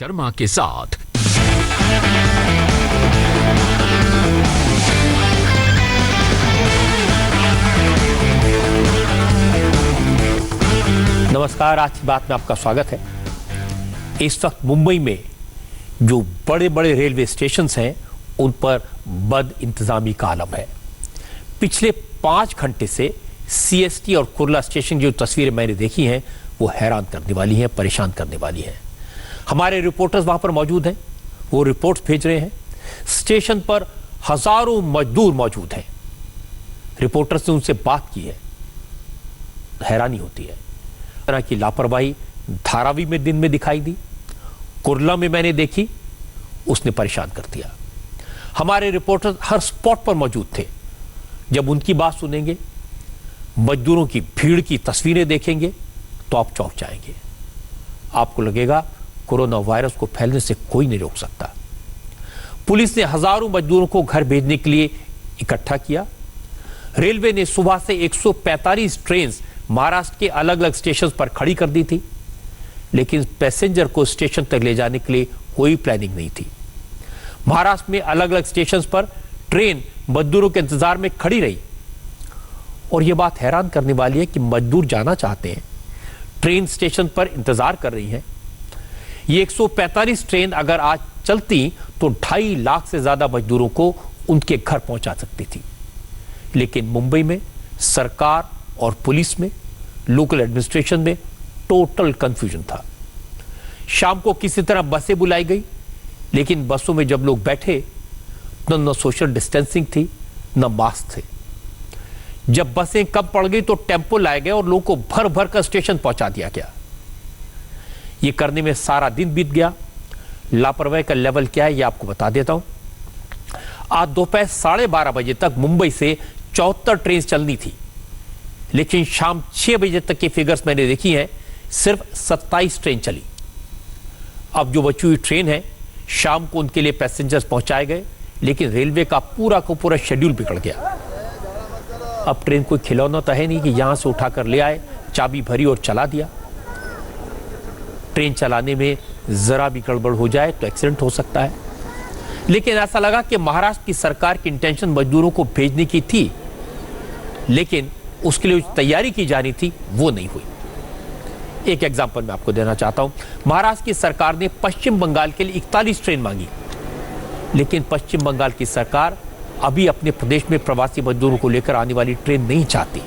शर्मा के साथ। नमस्कार, आज की बात में आपका स्वागत है। इस वक्त मुंबई में जो बड़े बड़े रेलवे स्टेशन हैं उन पर बद इंतजामी का आलम है। पिछले 5 घंटे से सीएसटी और कुर्ला स्टेशन की जो तस्वीरें मैंने देखी हैं वो हैरान करने वाली हैं, परेशान करने वाली हैं। हमारे रिपोर्टर्स वहां पर मौजूद हैं, वो रिपोर्ट्स भेज रहे हैं। स्टेशन पर हजारों मजदूर मौजूद हैं। रिपोर्टर्स ने उनसे बात की है, हैरानी होती है। तरह की लापरवाही धारावी में दिन में दिखाई दी, कुर्ला में मैंने देखी, उसने परेशान कर दिया। हमारे रिपोर्टर हर स्पॉट पर मौजूद थे। जब उनकी बात सुनेंगे, मजदूरों की भीड़ की तस्वीरें देखेंगे तो आप चौंक जाएंगे। आपको लगेगा कोरोना वायरस को फैलने से कोई नहीं रोक सकता। पुलिस ने हजारों मजदूरों को घर भेजने के लिए इकट्ठा किया। रेलवे ने सुबह से 145 ट्रेन महाराष्ट्र के अलग अलग स्टेशन पर खड़ी कर दी थी, लेकिन पैसेंजर को स्टेशन तक ले जाने के लिए कोई प्लानिंग नहीं थी। महाराष्ट्र में अलग अलग स्टेशन पर ट्रेन मजदूरों के इंतजार में खड़ी रही। और यह बात हैरान करने वाली है कि मजदूर जाना चाहते हैं, ट्रेन स्टेशन पर इंतजार कर रही है। ये 145 ट्रेन अगर आज चलती तो 2.5 लाख से ज्यादा मजदूरों को उनके घर पहुंचा सकती थी। लेकिन मुंबई में सरकार और पुलिस में, लोकल एडमिनिस्ट्रेशन में टोटल कंफ्यूजन था। शाम को किसी तरह बसें बुलाई गई, लेकिन बसों में जब लोग बैठे न सोशल डिस्टेंसिंग थी, न मास्क थे। जब बसें कम पड़ गई तो टेम्पो लाए गए और लोगों को भर भर कर स्टेशन पहुंचा दिया गया। ये करने में सारा दिन बीत गया। लापरवाही का लेवल क्या है ये आपको बता देता हूं। आज दोपहर 12:30 बजे तक मुंबई से 74 ट्रेन चलनी थी, लेकिन शाम 6 बजे तक की फिगर्स मैंने देखी हैं, सिर्फ 27 ट्रेन चली। अब जो बची हुई ट्रेन है, शाम को उनके लिए पैसेंजर्स पहुंचाए गए, लेकिन रेलवे का पूरा का पूरा शेड्यूल बिगड़ गया। अब ट्रेन कोई खिलौना तो है नहीं कि यहां से उठाकर ले आए, चाबी भरी और चला दिया। ट्रेन चलाने में जरा भी गड़बड़ हो जाए तो एक्सीडेंट हो सकता है। लेकिन ऐसा लगा कि महाराष्ट्र की सरकार की इंटेंशन मजदूरों को भेजने की थी, लेकिन उसके लिए तैयारी की जानी थी वो नहीं हुई। एक एग्जांपल मैं आपको देना चाहता हूं। महाराष्ट्र की सरकार ने पश्चिम बंगाल के लिए 41 ट्रेन मांगी, लेकिन पश्चिम बंगाल की सरकार अभी अपने प्रदेश में प्रवासी मजदूरों को लेकर आने वाली ट्रेन नहीं चाहती।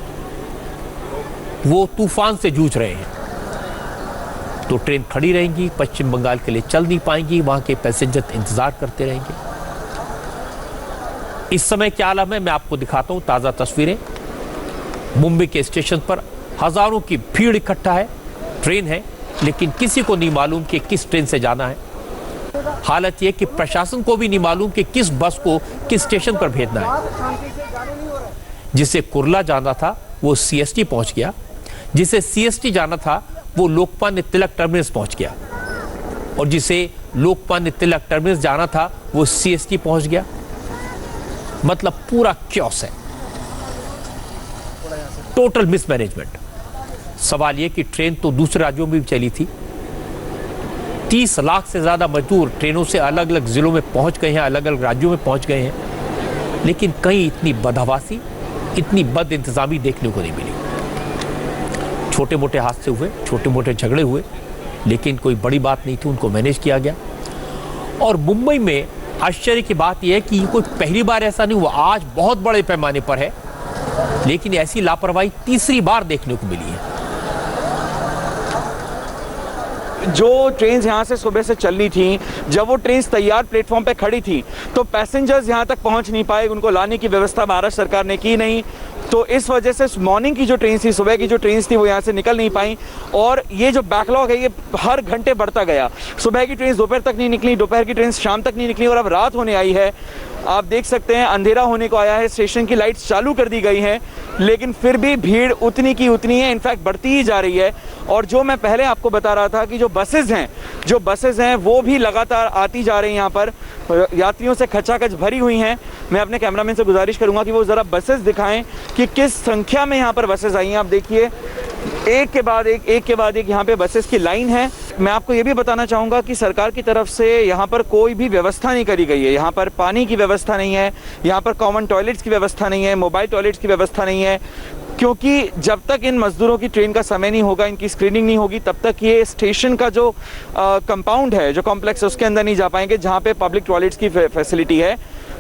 वो तूफान से जूझ रहे हैं। तो ट्रेन खड़ी रहेंगी, पश्चिम बंगाल के लिए चल नहीं पाएंगी, वहां के पैसेंजर इंतजार करते रहेंगे। इस समय क्या हालत है मैं आपको दिखाता हूं ताजा तस्वीरें। मुंबई के स्टेशन पर हजारों की भीड़ इकट्ठा है। ट्रेन है, लेकिन किसी को नहीं मालूम कि किस ट्रेन से जाना है। हालत यह कि प्रशासन को भी नहीं मालूम कि किस बस को किस स्टेशन पर भेजना है। जिसे कुर्ला जाना था वो सीएसटी पहुंच गया, जिसे सीएसटी जाना था वो लोकमान्य तिलक टर्मिनस पहुंच गया, और जिसे लोकमान्य तिलक टर्मिनस जाना था वो सीएसटी पहुंच गया। मतलब पूरा क्योस है, टोटल मिसमैनेजमेंट। सवाल यह कि ट्रेन तो दूसरे राज्यों में भी चली थी। 30 लाख से ज्यादा मजदूर ट्रेनों से अलग अलग जिलों में पहुंच गए हैं, अलग अलग राज्यों में पहुंच गए हैं, लेकिन कहीं इतनी बदहवासी, इतनी बद इंतजामी देखने को नहीं मिली। छोटे मोटे हादसे हुए, छोटे मोटे झगड़े हुए, लेकिन कोई बड़ी बात नहीं थी, उनको मैनेज किया गया। और मुंबई में आश्चर्य की बात यह है कि कोई पहली बार ऐसा नहीं हुआ, आज बहुत बड़े पैमाने पर है, लेकिन ऐसी लापरवाही तीसरी बार देखने को मिली है। जो ट्रेन यहाँ से सुबह से चलनी थी, जब वो ट्रेन तैयार प्लेटफॉर्म पे खड़ी थी तो पैसेंजर्स यहाँ तक पहुँच नहीं पाए, उनको लाने की व्यवस्था महाराष्ट्र सरकार ने की नहीं। तो इस वजह से मॉर्निंग की जो ट्रेन थी, सुबह की जो ट्रेन थी वो यहाँ से निकल नहीं पाई, और ये जो बैकलॉग है ये हर घंटे बढ़ता गया। सुबह की ट्रेन दोपहर तक नहीं निकली, दोपहर की ट्रेन शाम तक नहीं निकली, और अब रात होने आई है। आप देख सकते हैं अंधेरा होने को आया है, स्टेशन की लाइट्स चालू कर दी गई हैं, लेकिन फिर भी भीड़ उतनी की उतनी है, इनफैक्ट बढ़ती ही जा रही है। और जो मैं पहले आपको बता रहा था कि जो बसेज हैं वो भी लगातार आती जा रही हैं, यहाँ पर यात्रियों से खचाखच भरी हुई हैं। मैं अपने कैमरामैन से गुजारिश करूंगा कि वो ज़रा बसेज दिखाएं कि किस संख्या में यहाँ पर बसेज आई हैं। आप देखिए एक के बाद एक यहाँ पे बसेस की लाइन है। मैं आपको ये भी बताना चाहूँगा कि सरकार की तरफ से यहाँ पर कोई भी व्यवस्था नहीं करी गई है। यहाँ पर पानी की व्यवस्था नहीं है, यहाँ पर कॉमन टॉयलेट्स की व्यवस्था नहीं है, मोबाइल टॉयलेट्स की व्यवस्था नहीं है, क्योंकि जब तक इन मजदूरों की ट्रेन का समय नहीं होगा, इनकी स्क्रीनिंग नहीं होगी, तब तक ये स्टेशन का जो कंपाउंड है, जो कॉम्प्लेक्स है, उसके अंदर नहीं जा पाएंगे जहाँ पे पब्लिक टॉयलेट्स की फैसिलिटी है।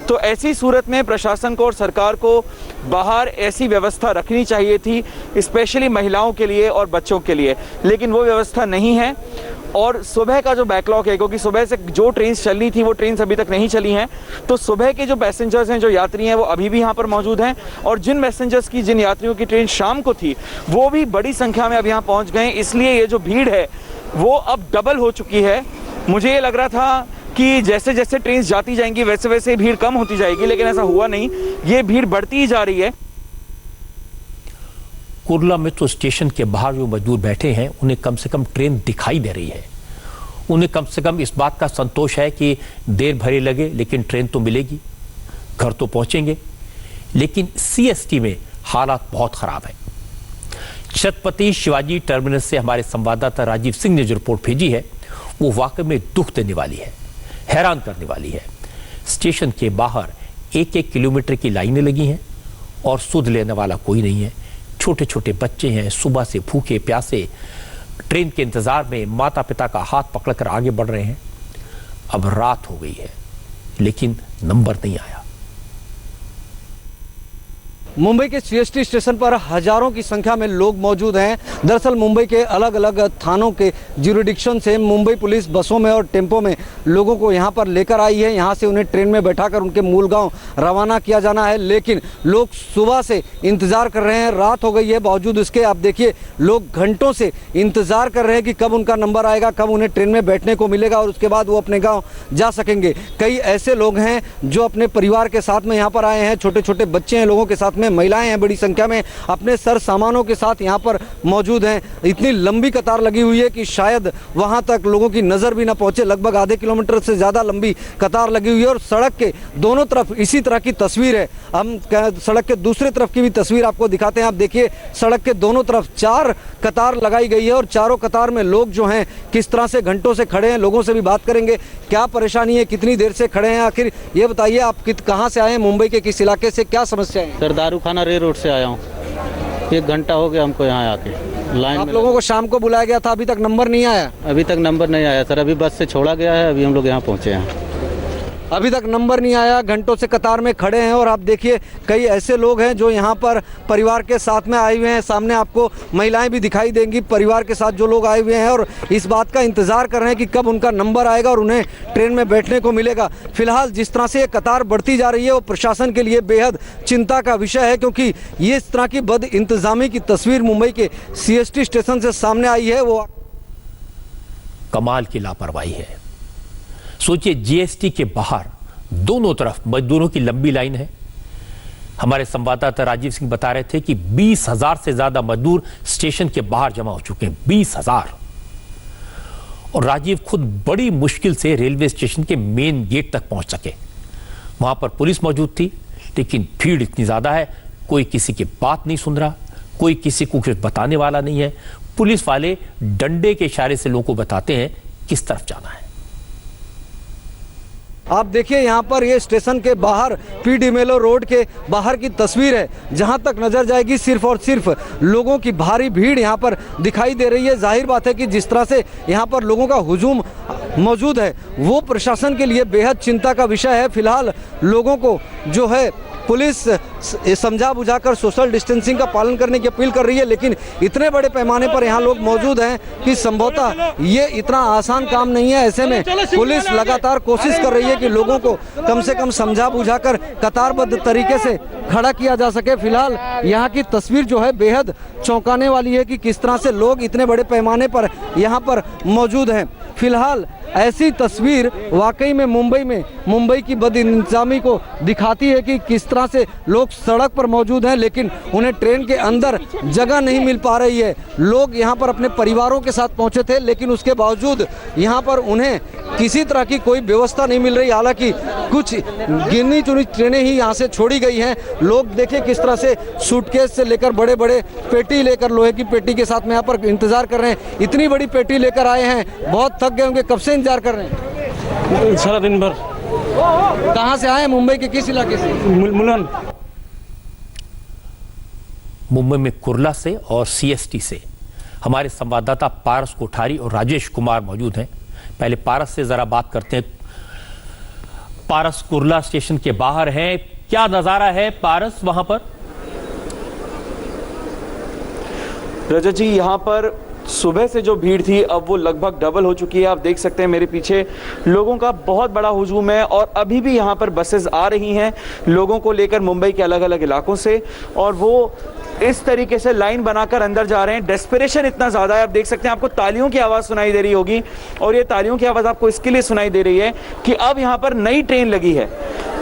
तो ऐसी सूरत में प्रशासन को और सरकार को बाहर ऐसी व्यवस्था रखनी चाहिए थी, स्पेशली महिलाओं के लिए और बच्चों के लिए, लेकिन वो व्यवस्था नहीं है। और सुबह का जो बैकलॉग है, क्योंकि सुबह से जो ट्रेन चलनी थी वो ट्रेन अभी तक नहीं चली हैं, तो सुबह के जो पैसेंजर्स हैं, जो यात्री हैं, वो अभी भी यहाँ पर मौजूद हैं। और जिन पैसेंजर्स की, जिन यात्रियों की ट्रेन शाम को थी, वो भी बड़ी संख्या में अब यहाँ पहुँच गए। इसलिए ये जो भीड़ है वो अब डबल हो चुकी है। मुझे ये लग रहा था कि जैसे जैसे ट्रेन जाती जाएंगी वैसे वैसे भीड़ कम होती जाएगी, लेकिन ऐसा हुआ नहीं, ये भीड़ बढ़ती ही जा रही है। कुर्ला मेट्रो स्टेशन के बाहर जो मजदूर बैठे हैं, उन्हें कम से कम ट्रेन दिखाई दे रही है। उन्हें कम से कम इस बात का संतोष है कि देर भरी लगे लेकिन ट्रेन तो मिलेगी, घर तो पहुंचेंगे। लेकिन सीएसटी में हालात बहुत खराब है। छत्रपति शिवाजी टर्मिनस से हमारे संवाददाता राजीव सिंह ने जो रिपोर्ट भेजी है, वो वाकई में दुख देने वाली है, हैरान करने वाली है। स्टेशन के बाहर 1-1 किलोमीटर की लाइनें लगी हैं और सुध लेने वाला कोई नहीं है। छोटे छोटे बच्चे हैं, सुबह से भूखे प्यासे ट्रेन के इंतजार में माता पिता का हाथ पकड़कर आगे बढ़ रहे हैं। अब रात हो गई है लेकिन नंबर नहीं आया। मुंबई के सीएसटी स्टेशन पर हजारों की संख्या में लोग मौजूद हैं। दरअसल मुंबई के अलग अलग थानों के ज्यूरिडिक्शन से मुंबई पुलिस बसों में और टेम्पो में लोगों को यहां पर लेकर आई है। यहां से उन्हें ट्रेन में बैठाकर उनके मूल गांव रवाना किया जाना है, लेकिन लोग सुबह से इंतज़ार कर रहे हैं। रात हो गई है, बावजूद इसके आप देखिए लोग घंटों से इंतज़ार कर रहे हैं कि कब उनका नंबर आएगा, कब उन्हें ट्रेन में बैठने को मिलेगा और उसके बाद वो अपने गाँव जा सकेंगे। कई ऐसे लोग हैं जो अपने परिवार के साथ में यहाँ पर आए हैं, छोटे छोटे बच्चे हैं लोगों के साथ में, महिलाएं हैं बड़ी संख्या में, अपने सर सामानों के साथ यहाँ पर मौजूद हैं। इतनी लंबी कतार लगी हुई है कि शायद वहाँ तक लोगों की नज़र भी ना पहुँचे। लगभग आधे किलोमीटर से ज़्यादा लंबी कतार लगी हुई है और सड़क के दोनों तरफ इसी तरह की तस्वीर है। हम सड़क के दूसरे तरफ की भी तस्वीर आपको दिखाते हैं। आप देखिए सड़क के दोनों तरफ 4 कतार लगाई गई है और चारों कतार में लोग जो हैं किस तरह से घंटों से खड़े हैं। लोगों से भी बात करेंगे, क्या परेशानी है, कितनी देर से खड़े हैं। आखिर ये बताइए आप कहाँ से आए हैं, मुंबई के किस इलाके से, क्या समस्या है? सर दारूखाना रे रोड से आया हूँ। 1 घंटा हो गया हमको यहाँ आके लाइन आप में। लोगों को शाम को बुलाया गया था, अभी तक नंबर नहीं आया? अभी तक नंबर नहीं आया सर, अभी बस से छोड़ा गया है, अभी हम लोग यहाँ पहुँचे हैं। अभी तक नंबर नहीं आया, घंटों से कतार में खड़े हैं। और आप देखिए कई ऐसे लोग हैं जो यहाँ पर परिवार के साथ में आए हुए हैं। सामने आपको महिलाएं भी दिखाई देंगी, परिवार के साथ जो लोग आए हुए हैं और इस बात का इंतज़ार कर रहे हैं कि कब उनका नंबर आएगा और उन्हें ट्रेन में बैठने को मिलेगा। फिलहाल जिस तरह से ये कतार बढ़ती जा रही है वो प्रशासन के लिए बेहद चिंता का विषय है, क्योंकि ये इस तरह की बद इंतज़ामी की तस्वीर मुंबई के सीएसटी स्टेशन से सामने आई है। वो कमाल की लापरवाही है। सोचिए जीएसटी के बाहर दोनों तरफ मजदूरों की लंबी लाइन है। हमारे संवाददाता राजीव सिंह बता रहे थे कि 20,000 से ज्यादा मजदूर स्टेशन के बाहर जमा हो चुके हैं। 20,000। और राजीव खुद बड़ी मुश्किल से रेलवे स्टेशन के मेन गेट तक पहुंच सके। वहां पर पुलिस मौजूद थी, लेकिन भीड़ इतनी ज्यादा है, कोई किसी की बात नहीं सुन रहा, कोई किसी को कुछ बताने वाला नहीं है। पुलिस वाले डंडे के इशारे से लोगों को बताते हैं किस तरफ जाना है। आप देखिए यहाँ पर ये स्टेशन के बाहर पी डी मेलो रोड के बाहर की तस्वीर है, जहाँ तक नजर जाएगी सिर्फ और सिर्फ लोगों की भारी भीड़ यहाँ पर दिखाई दे रही है। जाहिर बात है कि जिस तरह से यहाँ पर लोगों का हुजूम मौजूद है वो प्रशासन के लिए बेहद चिंता का विषय है। फिलहाल लोगों को जो है पुलिस समझा बुझाकर सोशल डिस्टेंसिंग का पालन करने की अपील कर रही है, लेकिन इतने बड़े पैमाने पर यहाँ लोग मौजूद हैं कि संभवतः ये इतना आसान काम नहीं है। ऐसे में पुलिस लगातार कोशिश कर रही है कि लोगों को कम से कम समझा बुझाकर कतारबद्ध तरीके से खड़ा किया जा सके। फिलहाल यहाँ की तस्वीर जो है बेहद चौंकाने वाली है कि किस तरह से लोग इतने बड़े पैमाने पर यहाँ पर मौजूद हैं। फिलहाल ऐसी तस्वीर वाकई में मुंबई की बदइंतजामी को दिखाती है कि किस तरह से लोग सड़क पर मौजूद हैं, लेकिन उन्हें ट्रेन के अंदर जगह नहीं मिल पा रही है। लोग यहाँ पर अपने परिवारों के साथ पहुँचे थे, लेकिन उसके बावजूद यहाँ पर उन्हें किसी तरह की कोई व्यवस्था नहीं मिल रही। हालांकि कुछ गिनी चुनी ट्रेनें ही यहाँ से छोड़ी गई हैं। लोग देखिए किस तरह से सूटकेस से लेकर बड़े बड़े पेटी लेकर, लोहे की पेटी के साथ में यहाँ पर इंतजार कर रहे हैं। इतनी बड़ी पेटी लेकर आए हैं, बहुत थक गए होंगे। कब से इंतजार कर रहे हैं? सारा दिन भर। कहाँ से आए हैं? मुंबई के किस इलाके से? मुलन। मुंबई में कुर्ला से और सीएसटी से हमारे संवाददाता पारस कोठारी और राजेश कुमार मौजूद हैं। पहले पारस से जरा बात करते हैं। पारस कुर्ला स्टेशन के बाहर हैं, क्या नजारा है पारस वहां पर? रजत जी, यहाँ पर सुबह से जो भीड़ थी अब वो लगभग डबल हो चुकी है। आप देख सकते हैं मेरे पीछे लोगों का बहुत बड़ा हुजूम है और अभी भी यहाँ पर बसेस आ रही हैं लोगों को लेकर मुंबई के अलग अलग इलाकों से, और वो इस तरीके से लाइन बनाकर अंदर जा रहे हैं। डेस्परेशन इतना ज़्यादा है, आप देख सकते हैं, आपको तालियों की आवाज़ सुनाई दे रही होगी, और ये तालियों की आवाज़ आपको इसके लिए सुनाई दे रही है कि अब यहाँ पर नई ट्रेन लगी है।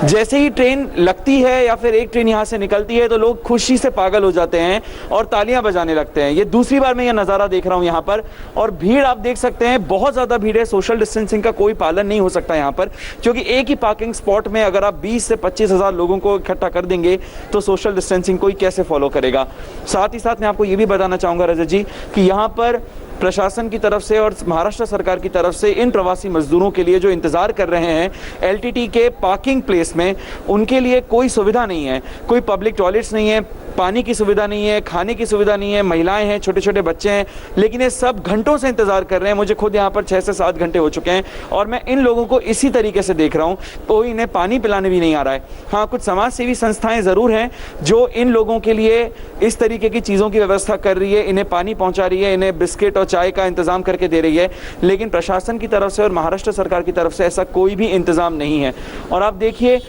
जैसे ही ट्रेन लगती है या फिर एक ट्रेन यहाँ से निकलती है तो लोग खुशी से पागल हो जाते हैं और तालियां बजाने लगते हैं। ये दूसरी बार मैं ये नज़ारा देख रहा हूँ यहाँ पर, और भीड़ आप देख सकते हैं बहुत ज़्यादा भीड़ है। सोशल डिस्टेंसिंग का कोई पालन नहीं हो सकता यहाँ पर, क्योंकि एक ही पार्किंग स्पॉट में अगर आप 20 से 25 हज़ार लोगों को इकट्ठा कर देंगे तो सोशल डिस्टेंसिंग कोई कैसे फॉलो करेगा। साथ ही साथ मैं आपको ये भी बताना चाहूँगा रजत जी कि यहाँ पर प्रशासन की तरफ से और महाराष्ट्र सरकार की तरफ से इन प्रवासी मजदूरों के लिए जो इंतजार कर रहे हैं एलटीटी के पार्किंग प्लेस में, उनके लिए कोई सुविधा नहीं है। कोई पब्लिक टॉयलेट्स नहीं है, पानी की सुविधा नहीं है, खाने की सुविधा नहीं है, महिलाएं हैं, छोटे छोटे बच्चे हैं, लेकिन ये सब घंटों से इंतजार कर रहे हैं। मुझे खुद यहाँ पर 6 से 7 घंटे हो चुके हैं और मैं इन लोगों को इसी तरीके से देख रहा हूँ। कोई इन्हें पानी पिलाने भी नहीं आ रहा है। हाँ, कुछ समाज सेवी संस्थाएं ज़रूर हैं जो इन लोगों के लिए इस तरीके की चीज़ों की व्यवस्था कर रही है, इन्हें पानी पहुँचा रही है, इन्हें बिस्किट और चाय का इंतज़ाम करके दे रही है, लेकिन प्रशासन की तरफ से और महाराष्ट्र सरकार की तरफ से ऐसा कोई भी इंतज़ाम नहीं है। और आप देखिए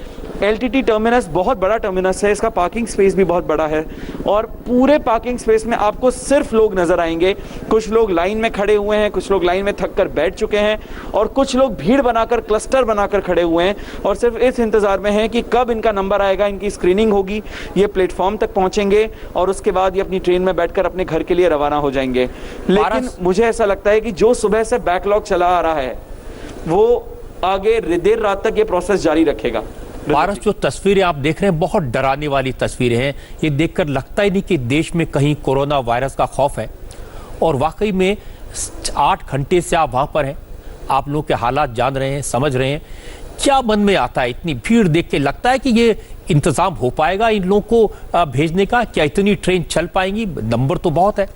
एलटीटी टर्मिनस बहुत बड़ा टर्मिनस है, इसका पार्किंग स्पेस भी बहुत बड़ा है, और पूरे पार्किंग स्पेस में आपको सिर्फ लोग नजर आएंगे। कुछ लोग लाइन में खड़े हुए हैं, कुछ लोग लाइन में थक कर बैठ चुके हैं, और कुछ लोग भीड़ बनाकर क्लस्टर बनाकर खड़े हुए हैं और सिर्फ इस इंतजार में हैं कि कब इनका नंबर आएगा, इनकी स्क्रीनिंग होगी, ये प्लेटफॉर्म तक पहुंचेंगे और उसके बाद ये अपनी ट्रेन में बैठकर अपने घर के लिए रवाना हो जाएंगे। लेकिन मुझे ऐसा लगता है कि जो सुबह से बैकलॉग चला आ रहा है वो आगे देर रात तक ये प्रोसेस जारी रखेगा। पारस, जो तस्वीरें आप देख रहे हैं बहुत डराने वाली तस्वीरें हैं। ये देखकर लगता ही नहीं कि देश में कहीं कोरोना वायरस का खौफ है, और वाकई में 8 घंटे से आप वहां पर हैं, आप लोगों के हालात जान रहे हैं, समझ रहे हैं। क्या मन में आता है इतनी भीड़ देख के? लगता है कि ये इंतजाम हो पाएगा इन लोगों को भेजने का? क्या इतनी ट्रेन चल पाएंगी? नंबर तो बहुत है।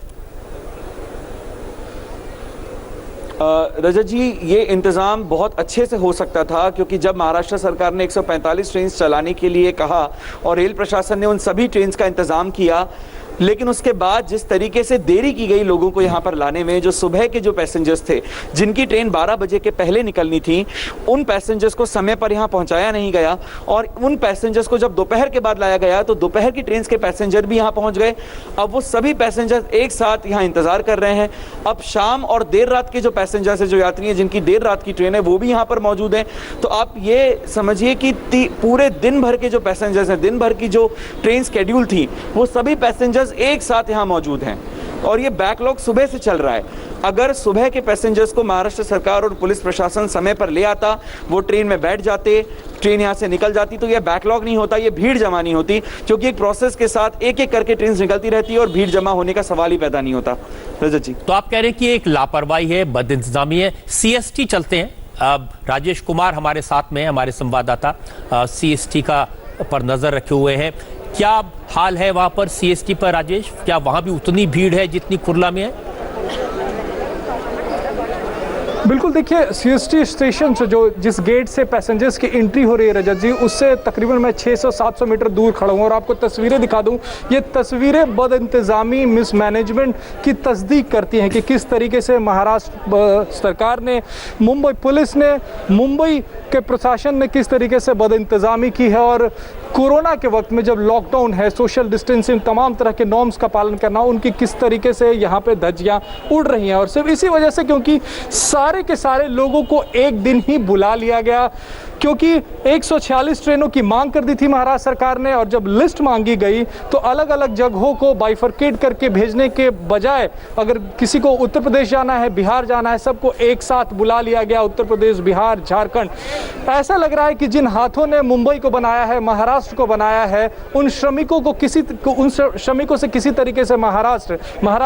रजत जी, ये इंतज़ाम बहुत अच्छे से हो सकता था, क्योंकि जब महाराष्ट्र सरकार ने 145 ट्रेन चलाने के लिए कहा और रेल प्रशासन ने उन सभी ट्रेन का इंतज़ाम किया, लेकिन उसके बाद जिस तरीके से देरी की गई लोगों को यहाँ पर लाने में, जो सुबह के जो पैसेंजर्स थे जिनकी ट्रेन 12 बजे के पहले निकलनी थी, उन पैसेंजर्स को समय पर यहाँ पहुँचाया नहीं गया, और उन पैसेंजर्स को जब दोपहर के बाद लाया गया तो दोपहर की ट्रेन के पैसेंजर भी यहाँ पहुँच गए। अब वो सभी पैसेंजर्स एक साथ यहाँ इंतज़ार कर रहे हैं। अब शाम और देर रात के जो पैसेंजर्स हैं, जो यात्री हैं जिनकी देर रात की ट्रेन है, वो भी यहाँ पर मौजूद हैं। तो आप ये समझिए कि पूरे दिन भर के जो पैसेंजर्स हैं, दिन भर की जो ट्रेन स्केड्यूल थी, वो सभी पैसेंजर्स एक साथ यहां मौजूद हैं, और ये बैकलॉग सुबह से चल रहा है। अगर सुबह के पैसेंजर्स को महाराष्ट्र सरकार और पुलिस प्रशासन समय पर ले आता, वो ट्रेन में बैठ जाते, ट्रेन यहां से निकल जाती, तो ये बैकलॉग नहीं होता, ये भीड़ जमा नहीं होती, क्योंकि एक प्रोसेस के साथ एक एक करके ट्रेन निकलती रहती है और भीड़ जमा होने का सवाल ही पैदा नहीं होता। रजत जी, तो आप कह रहे हैं कि एक लापरवाही है, बदइंतजामी है। सीएसटी चलते हैं। अब राजेश कुमार हमारे साथ में, हमारे संवाददाता सीएसटी का पर नजर रखे हुए हैं। क्या हाल है वहां पर सीएसटी पर राजेश? क्या वहां भी उतनी भीड़ है जितनी कुर्ला में है? बिल्कुल, देखिए सीएसटी स्टेशन से जो जिस गेट से पैसेंजर्स की एंट्री हो रही है रजत जी, उससे तकरीबन मैं 600-700 मीटर दूर खड़ा हूँ और आपको तस्वीरें दिखा दूँ। ये तस्वीरें बदइंतज़ामी, मिसमैनेजमेंट की तस्दीक करती हैं कि किस तरीके से महाराष्ट्र सरकार ने, मुंबई पुलिस ने, मुंबई के प्रशासन ने किस तरीके से बदइंतज़ामी की है, और कोरोना के वक्त में जब लॉकडाउन है, सोशल डिस्टेंसिंग, तमाम तरह के नॉर्म्स का पालन करना, उनकी किस तरीके से यहाँ पे धज्जियाँ उड़ रही हैं। और सिर्फ इसी वजह से क्योंकि सारे के सारे लोगों को एक दिन ही बुला लिया गया, क्योंकि 146 ट्रेनों की मांग कर दी थी महाराष्ट्र सरकार ने, और जब लिस्ट मांगी गई तो अलग अलग जगहों को बाइफरकेट करके भेजने के बजाय अगर किसी को उत्तर प्रदेश जाना है, बिहार जाना है, सबको एक साथ बुला लिया गया। उत्तर प्रदेश, बिहार, झारखंड। ऐसा लग रहा है कि जिन हाथों ने मुंबई को बनाया है, महाराष्ट्र को बनाया है, उन श्रमिकों से किसी तरीके से महाराष्ट्र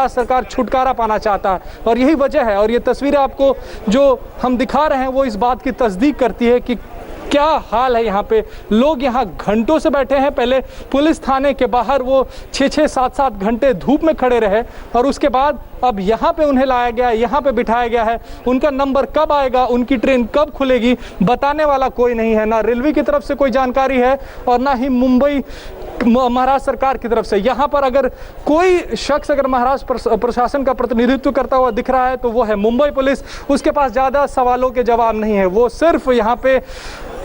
सरकार छुटकारा पाना चाहता है। और यही वजह है, और ये तस्वीरें आपको जो हम दिखा रहे हैं वो इस बात की तस्दीक करती है कि क्या हाल है। यहाँ पे लोग यहाँ घंटों से बैठे हैं। पहले पुलिस थाने के बाहर वो 6-6, 7-7 घंटे धूप में खड़े रहे, और उसके बाद अब यहाँ पे उन्हें लाया गया है, यहाँ पे बिठाया गया है। उनका नंबर कब आएगा, उनकी ट्रेन कब खुलेगी, बताने वाला कोई नहीं है। ना रेलवे की तरफ से कोई जानकारी है और ना ही महाराष्ट्र सरकार की तरफ से। यहाँ पर अगर कोई शख्स अगर महाराष्ट्र प्रशासन का प्रतिनिधित्व करता हुआ दिख रहा है तो वो है मुंबई पुलिस। उसके पास ज़्यादा सवालों के जवाब नहीं है, वो सिर्फ यहाँ पे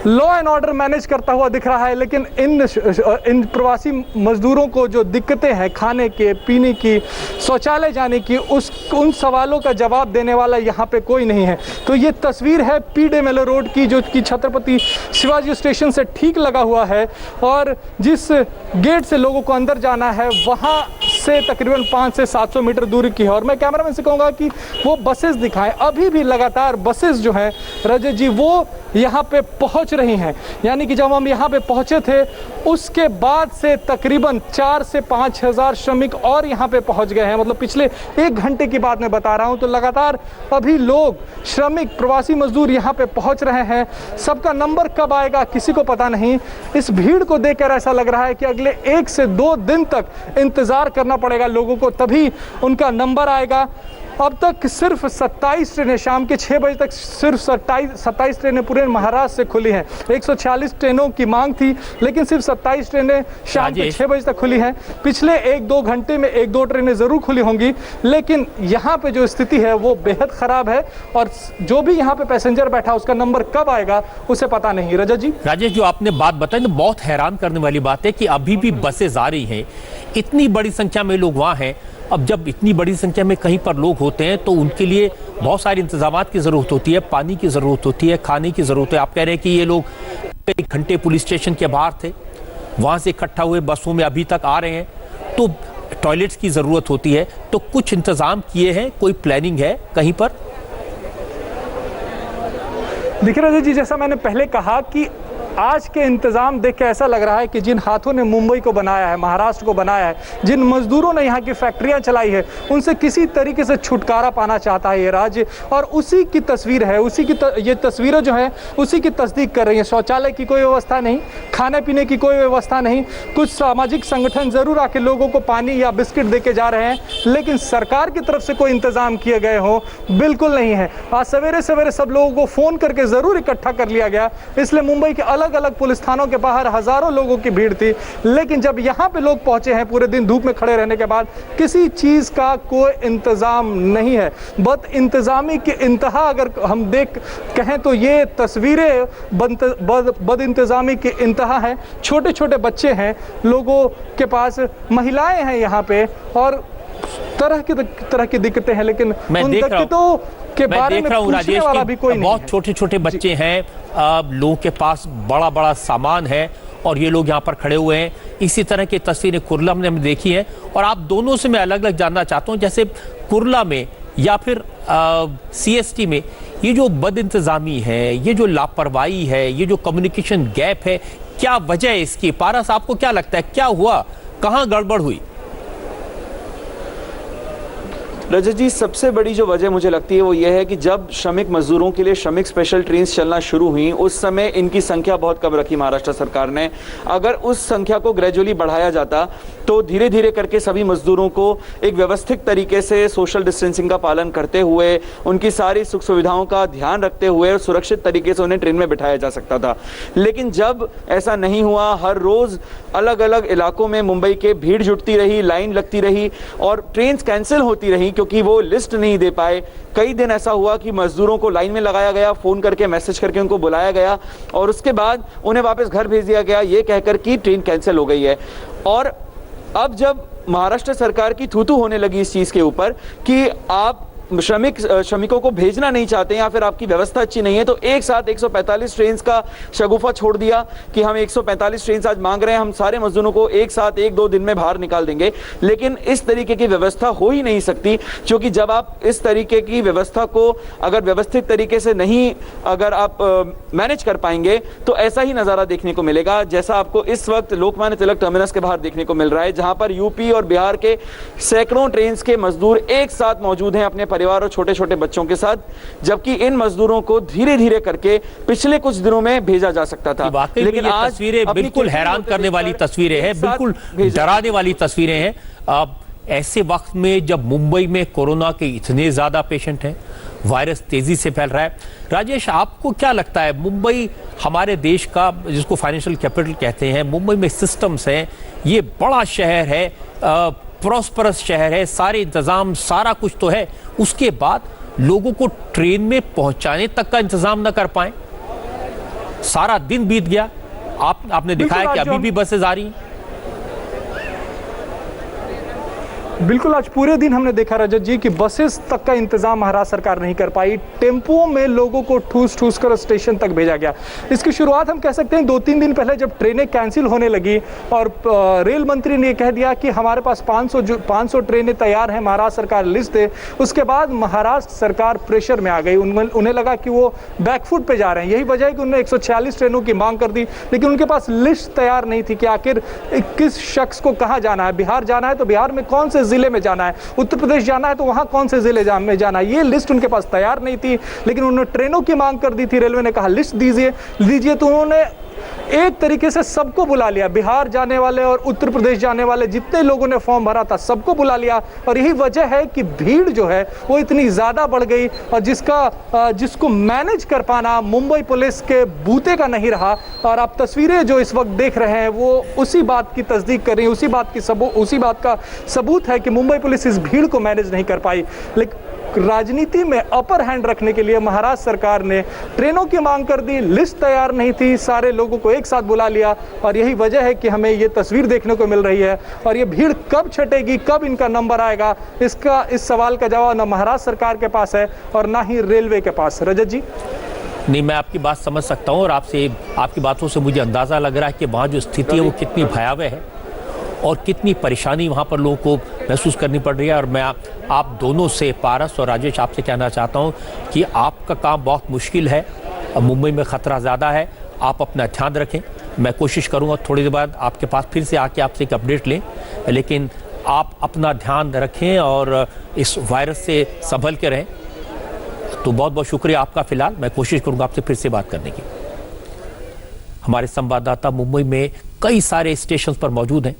लॉ एंड ऑर्डर मैनेज करता हुआ दिख रहा है। लेकिन इन प्रवासी मजदूरों को जो दिक्कतें हैं, खाने के, पीने की, शौचालय जाने की, उन सवालों का जवाब देने वाला यहाँ पे कोई नहीं है। तो ये तस्वीर है पीडेमेलो रोड की, जो कि छत्रपति शिवाजी स्टेशन से ठीक लगा हुआ है, और जिस गेट से लोगों को अंदर जाना है वहाँ से तकरीबन 500 से 700 मीटर दूरी की है। और मैं कैमरामैन से कहूँगा कि वो बसेस दिखाएं। अभी भी लगातार बसेस जो हैं रजत जी वो यहाँ पे पहुँच रही हैं। यानी कि जब हम यहाँ पे पहुँचे थे उसके बाद से तकरीबन 4 से 5 हज़ार श्रमिक और यहाँ पे पहुँच गए हैं। मतलब पिछले 1 घंटे की बात मैं बता रहा हूँ। तो लगातार अभी लोग, श्रमिक, प्रवासी मजदूर यहाँ पे पहुँच रहे हैं। सबका नंबर कब आएगा किसी को पता नहीं। इस भीड़ को देखकर ऐसा लग रहा है कि अगले 1 से 2 दिन तक इंतज़ार करना पड़ेगा लोगों को, तभी उनका नंबर आएगा। अब तक सिर्फ 27 ट्रेनें, शाम के 6 बजे तक सिर्फ 27 ट्रेनें पूरे महाराष्ट्र से खुली हैं। 146 ट्रेनों की मांग थी, लेकिन सिर्फ 27 ट्रेनें शाम के 6 बजे तक खुली हैं। पिछले 1-2 घंटे में 1-2 ट्रेनें ज़रूर खुली होंगी, लेकिन यहाँ पे जो स्थिति है वो बेहद ख़राब है। और जो भी यहाँ पे पैसेंजर बैठा उसका नंबर कब आएगा उसे पता नहीं। रजत जी, राजेश, जो आपने बात बताई तो बहुत हैरान करने वाली बात है कि अभी भी बसें आ रही हैं, इतनी बड़ी संख्या में लोग वहाँ हैं। अब जब इतनी बड़ी संख्या में कहीं पर लोग होते हैं तो उनके लिए बहुत सारे इंतजामात की ज़रूरत होती है, पानी की ज़रूरत होती है, खाने की ज़रूरत है। आप कह रहे हैं कि ये लोग कई घंटे पुलिस स्टेशन के बाहर थे, वहाँ से इकट्ठा हुए बसों में अभी तक आ रहे हैं, तो टॉयलेट्स की ज़रूरत होती है। तो कुछ इंतज़ाम किए हैं, कोई प्लानिंग है कहीं पर? देखिए रजत जी, जैसा मैंने पहले कहा कि आज के इंतज़ाम देख के ऐसा लग रहा है कि जिन हाथों ने मुंबई को बनाया है, महाराष्ट्र को बनाया है, जिन मजदूरों ने यहाँ की फैक्ट्रियाँ चलाई है, उनसे किसी तरीके से छुटकारा पाना चाहता है ये राज्य। और उसी की तस्वीर है, ये तस्वीरें जो हैं उसी की तस्दीक कर रही हैं। शौचालय की कोई व्यवस्था नहीं, खाने पीने की कोई व्यवस्था नहीं। कुछ सामाजिक संगठन ज़रूर आके लोगों को पानी या बिस्किट दे के जा रहे हैं, लेकिन सरकार की तरफ से कोई इंतज़ाम किए गए हो बिल्कुल नहीं है। आज सवेरे सवेरे सब लोगों को फ़ोन करके ज़रूर इकट्ठा कर लिया गया, इसलिए मुंबई के अलग अलग पुलिस थानों के बाहर हजारों लोगों की भीड़ थी। लेकिन जब यहाँ पे लोग पहुंचे हैं पूरे दिन धूप में खड़े रहने के बाद, किसी चीज का कोई इंतजाम नहीं है। बद इंतजामी की इंतहा अगर हम कहें तो ये तस्वीरें बद इंतजामी की इंतहा है। छोटे छोटे बच्चे हैं लोगों के पास, महिलाएं हैं यहाँ पे, और तरह की दिक्कतें हैं, लेकिन उन दिक्कतों के बारे में पूछने वाला भी कोई नहीं है। बहुत छोटे छोटे बच्चे हैं, लोगों के पास बड़ा बड़ा सामान है और ये लोग यहाँ पर खड़े हुए हैं। इसी तरह की तस्वीरें कुर्ला में हमने देखी हैं। और आप दोनों से मैं अलग अलग जानना चाहता हूँ, जैसे कुर्ला में या फिर CST में ये जो बद इंतजामी है, ये जो लापरवाही है, ये जो कम्युनिकेशन गैप है, क्या वजह है इसकी? पारस, आपको क्या लगता है, क्या हुआ, कहाँ गड़बड़ हुई? रजत जी, सबसे बड़ी जो वजह मुझे लगती है वो ये है कि जब श्रमिक मजदूरों के लिए श्रमिक स्पेशल ट्रेन चलना शुरू हुई, उस समय इनकी संख्या बहुत कम रखी महाराष्ट्र सरकार ने। अगर उस संख्या को ग्रेजुअली बढ़ाया जाता तो धीरे धीरे करके सभी मजदूरों को एक व्यवस्थित तरीके से सोशल डिस्टेंसिंग का पालन करते हुए, उनकी सारी सुख सुविधाओं का ध्यान रखते हुए और सुरक्षित तरीके से उन्हें ट्रेन में बिठाया जा सकता था। लेकिन जब ऐसा नहीं हुआ, हर रोज़ अलग अलग इलाकों में मुंबई के भीड़ जुटती रही, लाइन लगती रही और ट्रेन कैंसिल होती रही, क्योंकि वो लिस्ट नहीं दे पाए। कई दिन ऐसा हुआ कि मजदूरों को लाइन में लगाया गया, फोन करके मैसेज करके उनको बुलाया गया और उसके बाद उन्हें वापस घर भेज दिया गया ये कहकर कि ट्रेन कैंसिल हो गई है। और अब जब महाराष्ट्र सरकार की थू-थू होने लगी इस चीज के ऊपर कि आप श्रमिकों को भेजना नहीं चाहते या फिर आपकी व्यवस्था अच्छी नहीं है, तो एक साथ 145 ट्रेन का शगुफा छोड़ दिया कि हम 145 ट्रेन आज मांग रहे हैं, हम सारे मजदूरों को एक साथ 1-2 दिन में बाहर निकाल देंगे। लेकिन इस तरीके की व्यवस्था हो ही नहीं सकती, क्योंकि जब आप इस तरीके की व्यवस्था को अगर व्यवस्थित तरीके से नहीं अगर आप मैनेज कर पाएंगे तो ऐसा ही नजारा देखने को मिलेगा जैसा आपको इस वक्त लोकमान्य तिलक टर्मिनस के बाहर देखने को मिल रहा है, जहां पर यूपी और बिहार के सैकड़ों ट्रेन के मजदूर एक साथ मौजूद हैं अपने परिवार और छोटे छोटे बच्चों के साथ, जबकि इन मजदूरों को धीरे धीरे करके पिछले कुछ दिनों में भेजा जा सकता था। लेकिन आज तस्वीरें बिल्कुल हैरान करने वाली तस्वीरें हैं, बिल्कुल डराने वाली तस्वीरें हैं। अब ऐसे वक्त में जब मुंबई में कोरोना के इतने ज्यादा पेशेंट हैं, वायरस तेजी से फैल रहा है, राजेश आपको क्या लगता है, मुंबई हमारे देश का जिसको फाइनेंशियल कैपिटल कहते हैं, मुंबई में सिस्टम्स हैं, ये बड़ा शहर है, प्रॉस्परस शहर है, सारे इंतजाम सारा कुछ तो है, उसके बाद लोगों को ट्रेन में पहुंचाने तक का इंतजाम न कर पाए, सारा दिन बीत गया। आपने दिखाया कि अभी भी बसें आ रही हैं। बिल्कुल, आज पूरे दिन हमने देखा रजत जी कि बसेस तक का इंतजाम महाराष्ट्र सरकार नहीं कर पाई, टेम्पो में लोगों को ठूस ठूस कर स्टेशन तक भेजा गया। इसकी शुरुआत हम कह सकते हैं 2-3 दिन पहले जब ट्रेनें कैंसिल होने लगी और रेल मंत्री ने कह दिया कि हमारे पास 500 ट्रेनें तैयार हैं, महाराष्ट्र सरकार लिस्ट दे। उसके बाद महाराष्ट्र सरकार प्रेशर में आ गई, उन्हें लगा कि वो बैकफुट पे जा रहे हैं। यही वजह है कि उन्होंने 146 ट्रेनों की मांग कर दी, लेकिन उनके पास लिस्ट तैयार नहीं थी कि आखिर किस शख्स को कहाँ जाना है। बिहार जाना है तो बिहार में कौन से जिले में जाना है, उत्तर प्रदेश जाना है तो वहां कौन से जिले में जाना है, ये लिस्ट उनके पास तैयार नहीं थी। लेकिन उन्होंने ट्रेनों की मांग कर दी थी, रेलवे ने कहा लिस्ट दीजिए, तो उन्होंने एक तरीके से सबको बुला लिया, बिहार जाने वाले और उत्तर प्रदेश जाने वाले जितने लोगों ने फॉर्म भरा था सबको बुला लिया। और यही वजह है कि भीड़ जो है वो इतनी ज्यादा बढ़ गई और जिसको मैनेज कर पाना मुंबई पुलिस के बूते का नहीं रहा। और आप तस्वीरें जो इस वक्त देख रहे हैं वो उसी बात की तस्दीक कर रही है, उसी बात का सबूत है कि मुंबई पुलिस इस भीड़ को मैनेज नहीं कर पाई। लेकिन राजनीति में अपर हैंड रखने के लिए महाराष्ट्र सरकार ने ट्रेनों की मांग कर दी, लिस्ट तैयार नहीं थी, सारे लोगों को एक साथ बुला लिया और यही वजह है कि हमें ये तस्वीर देखने को मिल रही है। और ये भीड़ कब छटेगी, कब इनका नंबर आएगा, इस सवाल का जवाब ना महाराष्ट्र सरकार के पास है और ना ही रेलवे के पास। रजत जी, नहीं, मैं आपकी बात समझ सकता हूँ और आपकी बातों से मुझे अंदाजा लग रहा है कि वहाँ जो स्थिति है वो कितनी भयावह है और कितनी परेशानी वहाँ पर लोगों को महसूस करनी पड़ रही है। और मैं आप दोनों से, पारस और राजेश, आपसे कहना चाहता हूँ कि आपका काम बहुत मुश्किल है, मुंबई में ख़तरा ज़्यादा है, आप अपना ध्यान रखें। मैं कोशिश करूँगा थोड़ी देर बाद आपके पास फिर से आके आपसे एक अपडेट लें, लेकिन आप अपना ध्यान रखें और इस वायरस से संभल के रहें। तो बहुत बहुत शुक्रिया आपका। फ़िलहाल मैं कोशिश करूँगा आपसे फिर से बात करने की। हमारे संवाददाता मुंबई में कई सारे स्टेशन पर मौजूद हैं,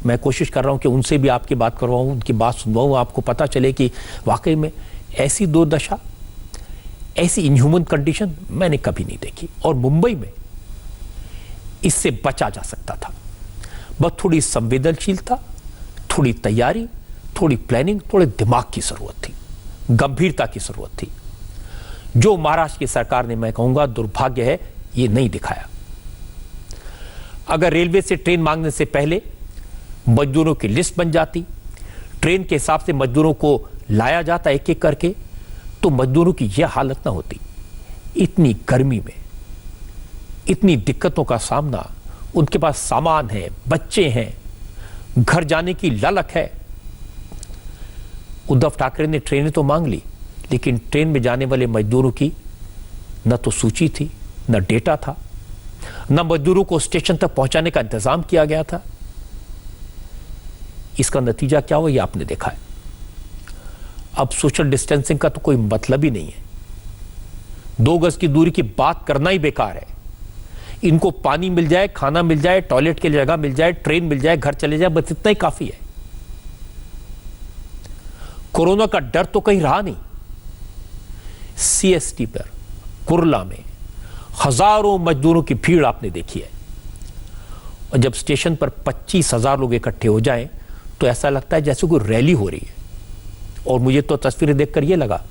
मैं कोशिश कर रहा हूं कि उनसे भी आपकी बात करवाऊं, उनकी बात सुनवाऊं, आपको पता चले कि वाकई में ऐसी दुर्दशा, ऐसी इनह्यूमन कंडीशन मैंने कभी नहीं देखी और मुंबई में इससे बचा जा सकता था। बस थोड़ी संवेदनशीलता, थोड़ी तैयारी, थोड़ी प्लानिंग, थोड़े दिमाग की जरूरत थी, गंभीरता की जरूरत थी, जो महाराष्ट्र की सरकार ने, मैं कहूंगा दुर्भाग्य है, ये नहीं दिखाया। अगर रेलवे से ट्रेन मांगने से पहले मजदूरों की लिस्ट बन जाती, ट्रेन के हिसाब से मजदूरों को लाया जाता एक एक करके, तो मजदूरों की यह हालत ना होती। इतनी गर्मी में इतनी दिक्कतों का सामना, उनके पास सामान है, बच्चे हैं, घर जाने की ललक है। उद्धव ठाकरे ने ट्रेनें तो मांग ली, लेकिन ट्रेन में जाने वाले मजदूरों की न तो सूची थी, न डेटा था, न मजदूरों को स्टेशन तक पहुंचाने का इंतजाम किया गया था। इसका नतीजा क्या हुआ ये आपने देखा है। अब सोशल डिस्टेंसिंग का तो कोई मतलब ही नहीं है, 2 गज की दूरी की बात करना ही बेकार है। इनको पानी मिल जाए, खाना मिल जाए, टॉयलेट के लिए जगह मिल जाए, ट्रेन मिल जाए, घर चले जाए, बस इतना ही काफी है। कोरोना का डर तो कहीं रहा नहीं। सीएसटी पर कुर्ला में हजारों मजदूरों की भीड़ आपने देखी है और जब स्टेशन पर 25,000 लोग इकट्ठे हो जाएं तो ऐसा लगता है जैसे कोई रैली हो रही है। और मुझे तो तस्वीरें देखकर यह लगा,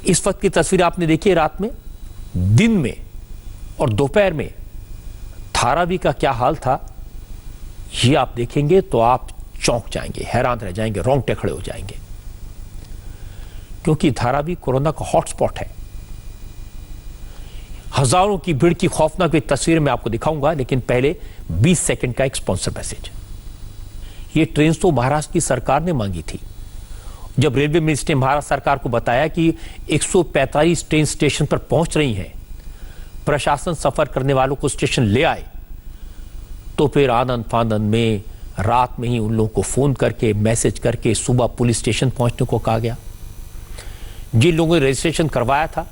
इस वक्त की तस्वीर आपने देखी है, रात में, दिन में और दोपहर में धारावी का क्या हाल था, ये आप देखेंगे तो आप चौंक जाएंगे, हैरान रह जाएंगे, रोंगटे खड़े हो जाएंगे, क्योंकि धारावी कोरोना का हॉटस्पॉट है। हजारों की भीड़ की खौफनाक एक तस्वीर मैं आपको दिखाऊंगा, लेकिन पहले 20 सेकंड का एक स्पॉन्सर मैसेज। ये ट्रेन तो महाराष्ट्र की सरकार ने मांगी थी। जब रेलवे मिनिस्टर ने महाराष्ट्र सरकार को बताया कि 145 ट्रेन स्टेशन पर पहुंच रही हैं, प्रशासन सफर करने वालों को स्टेशन ले आए, तो फिर आनंद फानंद में रात में ही उन लोगों को फोन करके, मैसेज करके सुबह पुलिस स्टेशन पहुंचने को कहा गया। जिन लोगों ने रजिस्ट्रेशन करवाया था,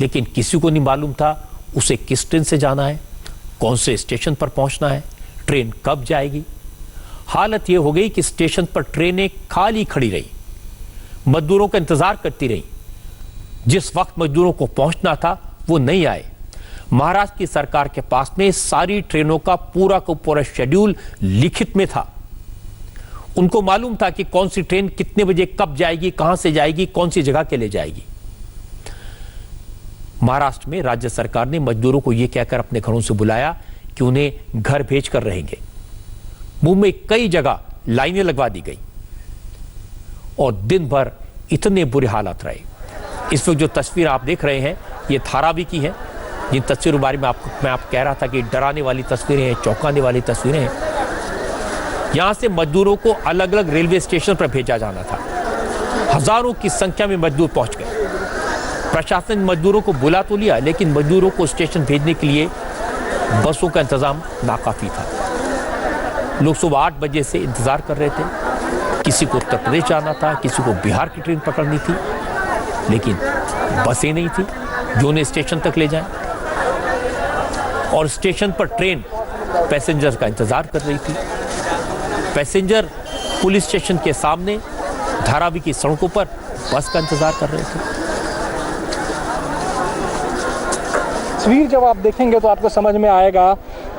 लेकिन किसी को नहीं मालूम था उसे किस ट्रेन से जाना है, कौन से स्टेशन पर पहुंचना है, ट्रेन कब जाएगी। हालत यह हो गई कि स्टेशन पर ट्रेनें खाली खड़ी रही, मजदूरों का इंतजार करती रही। जिस वक्त मजदूरों को पहुंचना था वो नहीं आए। महाराष्ट्र की सरकार के पास में सारी ट्रेनों का पूरा शेड्यूल लिखित में था। उनको मालूम था कि कौन सी ट्रेन कितने बजे कब जाएगी, कहां से जाएगी, कौन सी जगह के लिए जाएगी। महाराष्ट्र में राज्य सरकार ने मजदूरों को यह कहकर अपने घरों से बुलाया कि उन्हें घर भेजकर रहेंगे। मुंबई में कई जगह लाइनें लगवा दी गई और दिन भर इतने बुरे हालात रहे। इस वक्त जो तस्वीर आप देख रहे हैं, ये धारावी की है। जिन तस्वीरों के बारे में मैं आपको कह रहा था कि डराने वाली तस्वीरें हैं, चौंकाने वाली तस्वीरें हैं। यहां से मजदूरों को अलग अलग रेलवे स्टेशन पर भेजा जाना था। हजारों की संख्या में मजदूर पहुंच गए। प्रशासन मजदूरों को बुला तो लिया, लेकिन मजदूरों को स्टेशन भेजने के लिए बसों का इंतजाम नाकाफी था। लोग सुबह 8 बजे से इंतजार कर रहे थे। किसी को उत्तर प्रदेश जाना था, किसी को बिहार की ट्रेन पकड़नी थी, लेकिन बसें नहीं थी जो उन्हें स्टेशन तक ले जाएं। और स्टेशन पर ट्रेन पैसेंजर का इंतजार कर रही थी। पैसेंजर पुलिस स्टेशन के सामने धारावी की सड़कों पर बस का इंतजार कर रहे थे। तस्वीर जब आप देखेंगे तो आपको समझ में आएगा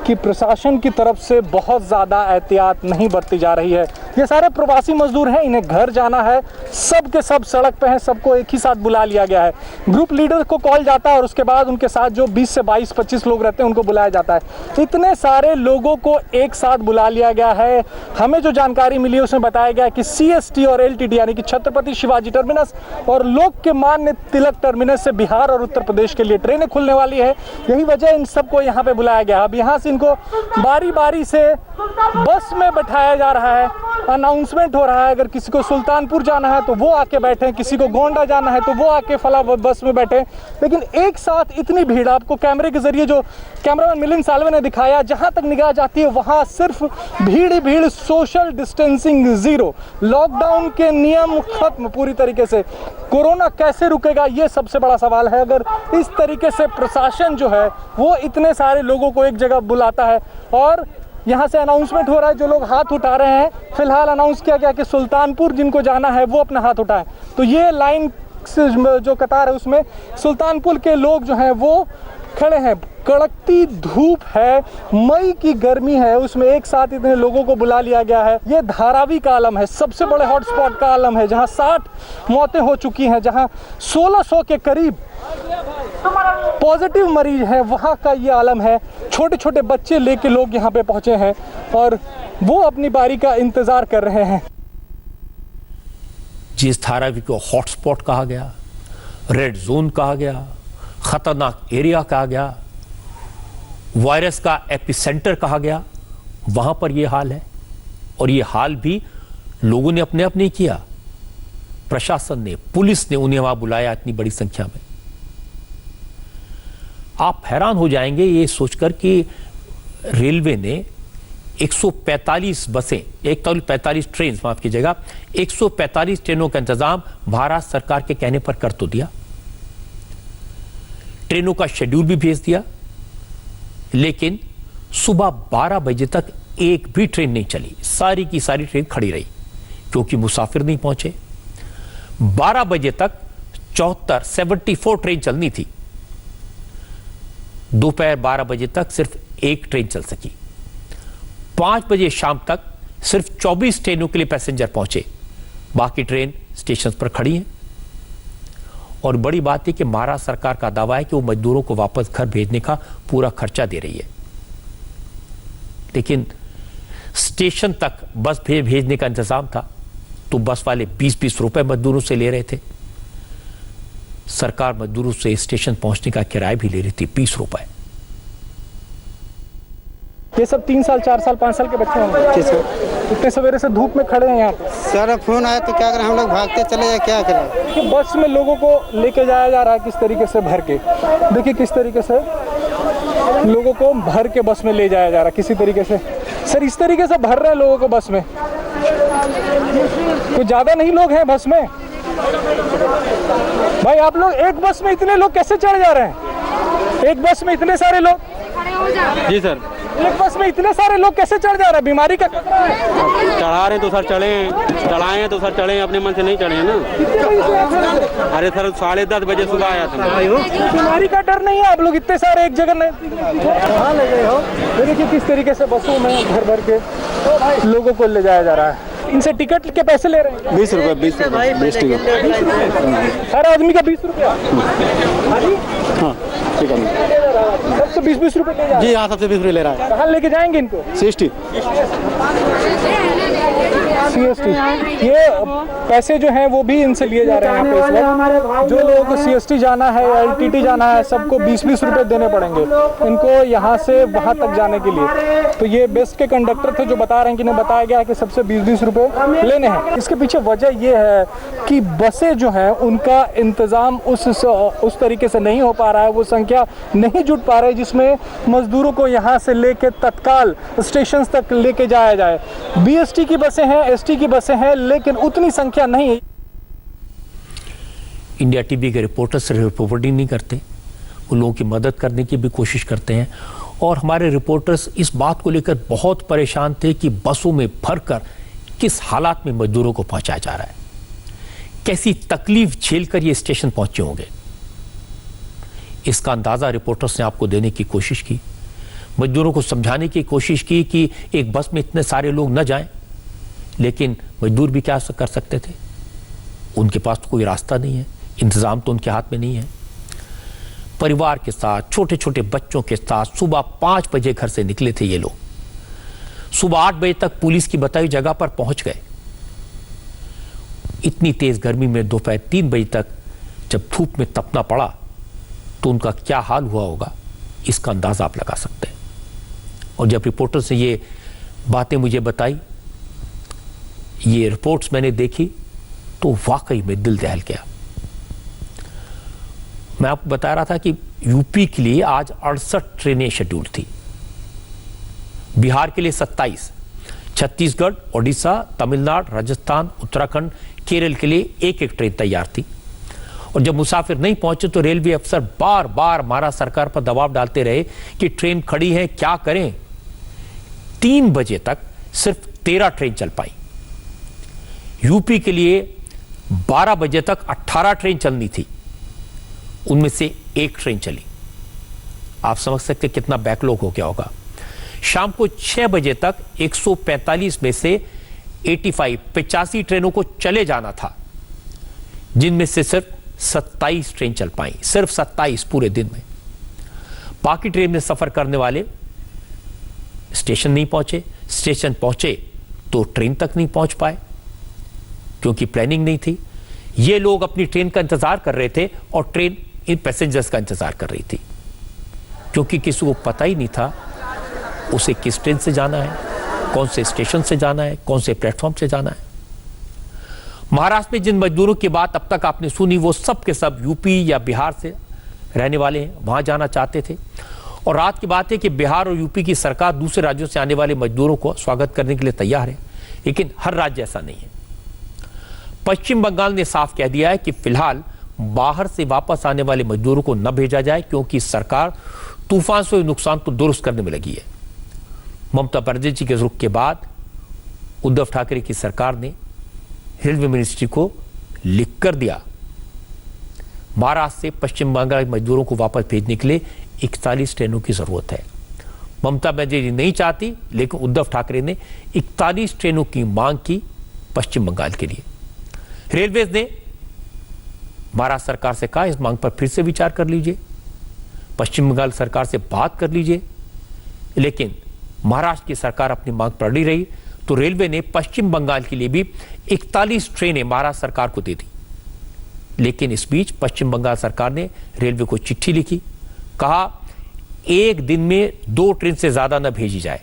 कि प्रशासन की तरफ से बहुत ज़्यादा एहतियात नहीं बरती जा रही है। ये सारे प्रवासी मजदूर हैं, इन्हें घर जाना है, सब के सब सड़क पे हैं, सबको एक ही साथ बुला लिया गया है। ग्रुप लीडर को कॉल जाता है और उसके बाद उनके साथ जो 20 से 22-25 लोग रहते हैं उनको बुलाया जाता है। इतने सारे लोगों को एक साथ बुला लिया गया है। हमें जो जानकारी मिली है उसमें बताया गया कि CST और LTT यानी कि छत्रपति शिवाजी टर्मिनस और लोकमान्य तिलक टर्मिनस से बिहार और उत्तर प्रदेश के लिए ट्रेनें खुलने वाली है। यही वजह इन सबको यहाँ पे बुलाया गया। अब यहाँ से इनको बारी बारी से बस में बैठाया जा रहा है। अनाउंसमेंट हो रहा है, अगर किसी को सुल्तानपुर जाना है तो वो आके बैठे, किसी को गोंडा जाना है तो वो आके फला बस में बैठे। लेकिन एक साथ इतनी भीड़, आपको कैमरे के जरिए जो कैमरामैन मिलिंद सालवे ने दिखाया, जहां तक निगाह जाती है वहां सिर्फ भीड़ ही भीड़, सोशल डिस्टेंसिंग जीरो, लॉकडाउन के नियम खत्म पूरी तरीके से। कोरोना कैसे रुकेगा ये सबसे बड़ा सवाल है। अगर इस तरीके से प्रशासन जो है वो इतने सारे लोगों को एक जगह बुलाता है और यहाँ से अनाउंसमेंट हो रहा है, जो लोग हाथ उठा रहे हैं, फिलहाल अनाउंस किया गया कि सुल्तानपुर जिनको जाना है वो अपना हाथ उठाएं। तो ये लाइन जो कतार है उसमें सुल्तानपुर के लोग जो हैं वो खड़े हैं। कड़कती धूप है, मई की गर्मी है, उसमें एक साथ इतने लोगों को बुला लिया गया है। ये धारावी का आलम है, सबसे बड़े हॉटस्पॉट का आलम है, जहां 60 मौतें हो चुकी हैं, जहां 1600 के करीब पॉजिटिव मरीज हैं, वहां का ये आलम है। छोटे छोटे बच्चे लेके लोग यहाँ पे पहुंचे हैं और वो अपनी बारी का इंतजार कर रहे हैं। जिस धारावी को हॉटस्पॉट कहा गया, रेड जोन कहा गया, खतरनाक एरिया कहा गया, वायरस का एपिसेंटर कहा गया, वहां पर यह हाल है। और यह हाल भी लोगों ने अपने आप नहीं किया, प्रशासन ने, पुलिस ने उन्हें वहां बुलाया इतनी बड़ी संख्या में। आप हैरान हो जाएंगे ये सोचकर कि रेलवे ने 145 बसें, 145 ट्रेन, माफ कीजिएगा, 145 ट्रेनों का इंतजाम महाराष्ट्र सरकार के कहने पर कर तो दिया। ट्रेनों का शेड्यूल भी भेज दिया, लेकिन सुबह 12 बजे तक एक भी ट्रेन नहीं चली। सारी की सारी ट्रेन खड़ी रही क्योंकि मुसाफिर नहीं पहुंचे। 12 बजे तक 74 ट्रेन चलनी थी, दोपहर 12 बजे तक सिर्फ एक ट्रेन चल सकी। 5 बजे शाम तक सिर्फ 24 ट्रेनों के लिए पैसेंजर पहुंचे, बाकी ट्रेन स्टेशन पर खड़ी हैं। और बड़ी बात है कि महाराष्ट्र सरकार का दावा है कि वो मजदूरों को वापस घर भेजने का पूरा खर्चा दे रही है, लेकिन स्टेशन तक बस भेजने का इंतजाम था तो बस वाले 20-20 रुपए मजदूरों से ले रहे थे। सरकार मजदूरों से स्टेशन पहुंचने का किराया भी ले रही थी 20 रुपए। ये सब 3 साल 4 साल 5 साल के बच्चे होंगे। इतने सवेरे से धूप में खड़े हैं यहाँ पे। सर फोन आया तो क्या करें, हम लोग भागते चले जाए, क्या करें। कि बस में लोगों को लेके जाया जा रहा है किस तरीके से भर के, देखिए किस तरीके से लोगों को भर के बस में ले जाया जा रहा है किसी तरीके से। सर इस तरीके से भर रहे हैं लोगों को बस में, कुछ ज्यादा नहीं लोग हैं बस में। भाई आप लोग एक बस में इतने लोग कैसे चढ़ जा रहे हैं? एक बस में इतने सारे लोग, जी सर, एक बस में इतने सारे लोग कैसे चढ़ जा रहे हैं? बीमारी का खतरा है। चढ़ा रहे तो सर चढ़े, चढ़ाए हैं तो सर चढ़े, अपने मन से नहीं चढ़े हैं ना। अरे सर 10:30 बजे सुबह आया था। बीमारी का डर नहीं है? आप लोग इतने सारे एक जगह नहीं कहाँ ले गए हो? देखिए किस तरीके से बसों में भर भर के लोगों को ले जाया जा रहा है। इनसे टिकट के पैसे ले रहे हैं 20 रुपये 20 टिकट, हर आदमी का 20 रुपया। हाँ ठीक है। सबसे 20-20 रुपए ले जा रहे हैं। जी हाँ, सबसे 20 रुपये ले रहा है। कहाँ लेके जाएंगे इनको? CST ये पैसे जो हैं वो भी इनसे लिए जा रहे हैं यहाँ पे इस वक्त। जो लोगों को CST जाना है, LTT जाना है, सबको 20-20 रुपए देने पड़ेंगे इनको यहाँ से वहाँ तक जाने के लिए। तो ये बेस्ट के कंडक्टर थे जो बता रहे हैं कि इन्हें बताया गया है कि सबसे 20-20 रुपए लेने हैं। इसके पीछे वजह ये है कि बसें जो हैं उनका इंतज़ाम उस तरीके से नहीं हो पा रहा है, वो संख्या नहीं जुट पा रही जिसमें मजदूरों को यहाँ से लेके तत्काल स्टेशन तक लेके जाया जाए। BST की बसें हैं, ST की बसें हैं, लेकिन उतनी संख्या नहीं है। इंडिया टीवी के रिपोर्टर सिर्फ रिपोर्टिंग नहीं करते, उन लोगों की मदद करने की भी कोशिश करते हैं। और हमारे रिपोर्टर्स इस बात को लेकर बहुत परेशान थे कि बसों में भरकर किस हालात में मजदूरों को पहुंचाया जा रहा है, कैसी तकलीफ झेलकर ये स्टेशन पहुंचे होंगे। इसका अंदाजा रिपोर्टर्स ने आपको देने की कोशिश की, मजदूरों को समझाने की कोशिश की कि एक बस में इतने सारे लोग न जाएं, लेकिन मजदूर भी क्या कर सकते थे? उनके पास तो कोई रास्ता नहीं है, इंतजाम तो उनके हाथ में नहीं है। परिवार के साथ, छोटे छोटे बच्चों के साथ सुबह 5 बजे घर से निकले थे ये लोग, सुबह 8 बजे तक पुलिस की बताई जगह पर पहुंच गए। इतनी तेज गर्मी में दोपहर 3 बजे तक जब धूप में तपना पड़ा तो उनका क्या हाल हुआ होगा, इसका अंदाजा आप लगा सकते हैं। और जब रिपोर्टर से ये बातें मुझे बताई, ये रिपोर्ट्स मैंने देखी, तो वाकई में दिल दहल गया। मैं आपको बता रहा था कि यूपी के लिए आज 68 ट्रेनें शेड्यूल थी, बिहार के लिए 27, छत्तीसगढ़, ओडिशा, तमिलनाडु, राजस्थान, उत्तराखंड, केरल के लिए एक ट्रेन तैयार थी। और जब मुसाफिर नहीं पहुंचे तो रेलवे अफसर बार बार महाराष्ट्र सरकार पर दबाव डालते रहे कि ट्रेन खड़ी है, क्या करें। 3 बजे तक सिर्फ 13 ट्रेन चल पाई। यूपी के लिए 12 बजे तक 18 ट्रेन चलनी थी, उनमें से 1 ट्रेन चली। आप समझ सकते कितना बैकलॉग हो गया होगा। शाम को 6 बजे तक 145 में से 85 ट्रेनों को चले जाना था, जिनमें से सिर्फ 27 ट्रेन चल पाई, सिर्फ 27 पूरे दिन में। बाकी ट्रेन में सफर करने वाले स्टेशन नहीं पहुंचे, स्टेशन पहुंचे तो ट्रेन तक नहीं पहुंच पाए क्योंकि प्लानिंग नहीं थी। ये लोग अपनी ट्रेन का इंतजार कर रहे थे और ट्रेन इन पैसेंजर्स का इंतजार कर रही थी, क्योंकि किसी को पता ही नहीं था उसे किस ट्रेन से जाना है, कौन से स्टेशन से जाना है, कौन से प्लेटफॉर्म से जाना है। महाराष्ट्र में जिन मजदूरों की बात अब तक आपने सुनी, वो सब के सब यूपी या बिहार से रहने वाले हैं, वहां जाना चाहते थे। और रात की बात है कि बिहार और यूपी की सरकार दूसरे राज्यों से आने वाले मजदूरों को स्वागत करने के लिए तैयार है, लेकिन हर राज्य ऐसा नहीं है। पश्चिम बंगाल ने साफ कह दिया है कि फिलहाल बाहर से वापस आने वाले मजदूरों को न भेजा जाए, क्योंकि सरकार तूफान से नुकसान को दुरुस्त करने में लगी है। ममता बनर्जी के रुख के बाद उद्धव ठाकरे की सरकार ने रेलवे मिनिस्ट्री को लिख कर दिया, महाराष्ट्र से पश्चिम बंगाल के मजदूरों को वापस भेजने के लिए 41 ट्रेनों की जरूरत है। ममता बनर्जी नहीं चाहती, लेकिन उद्धव ठाकरे ने 41 ट्रेनों की मांग की पश्चिम बंगाल के लिए। रेलवेज ने महाराष्ट्र सरकार से कहा इस मांग पर फिर से विचार कर लीजिए, पश्चिम बंगाल सरकार से बात कर लीजिए, लेकिन महाराष्ट्र की सरकार अपनी मांग पर अड़ी रही। तो रेलवे ने पश्चिम बंगाल के लिए भी 41 ट्रेनें महाराष्ट्र सरकार को दे दी। लेकिन इस बीच पश्चिम बंगाल सरकार ने रेलवे को चिट्ठी लिखी, कहा एक दिन में 2 ट्रेन से ज्यादा न भेजी जाए।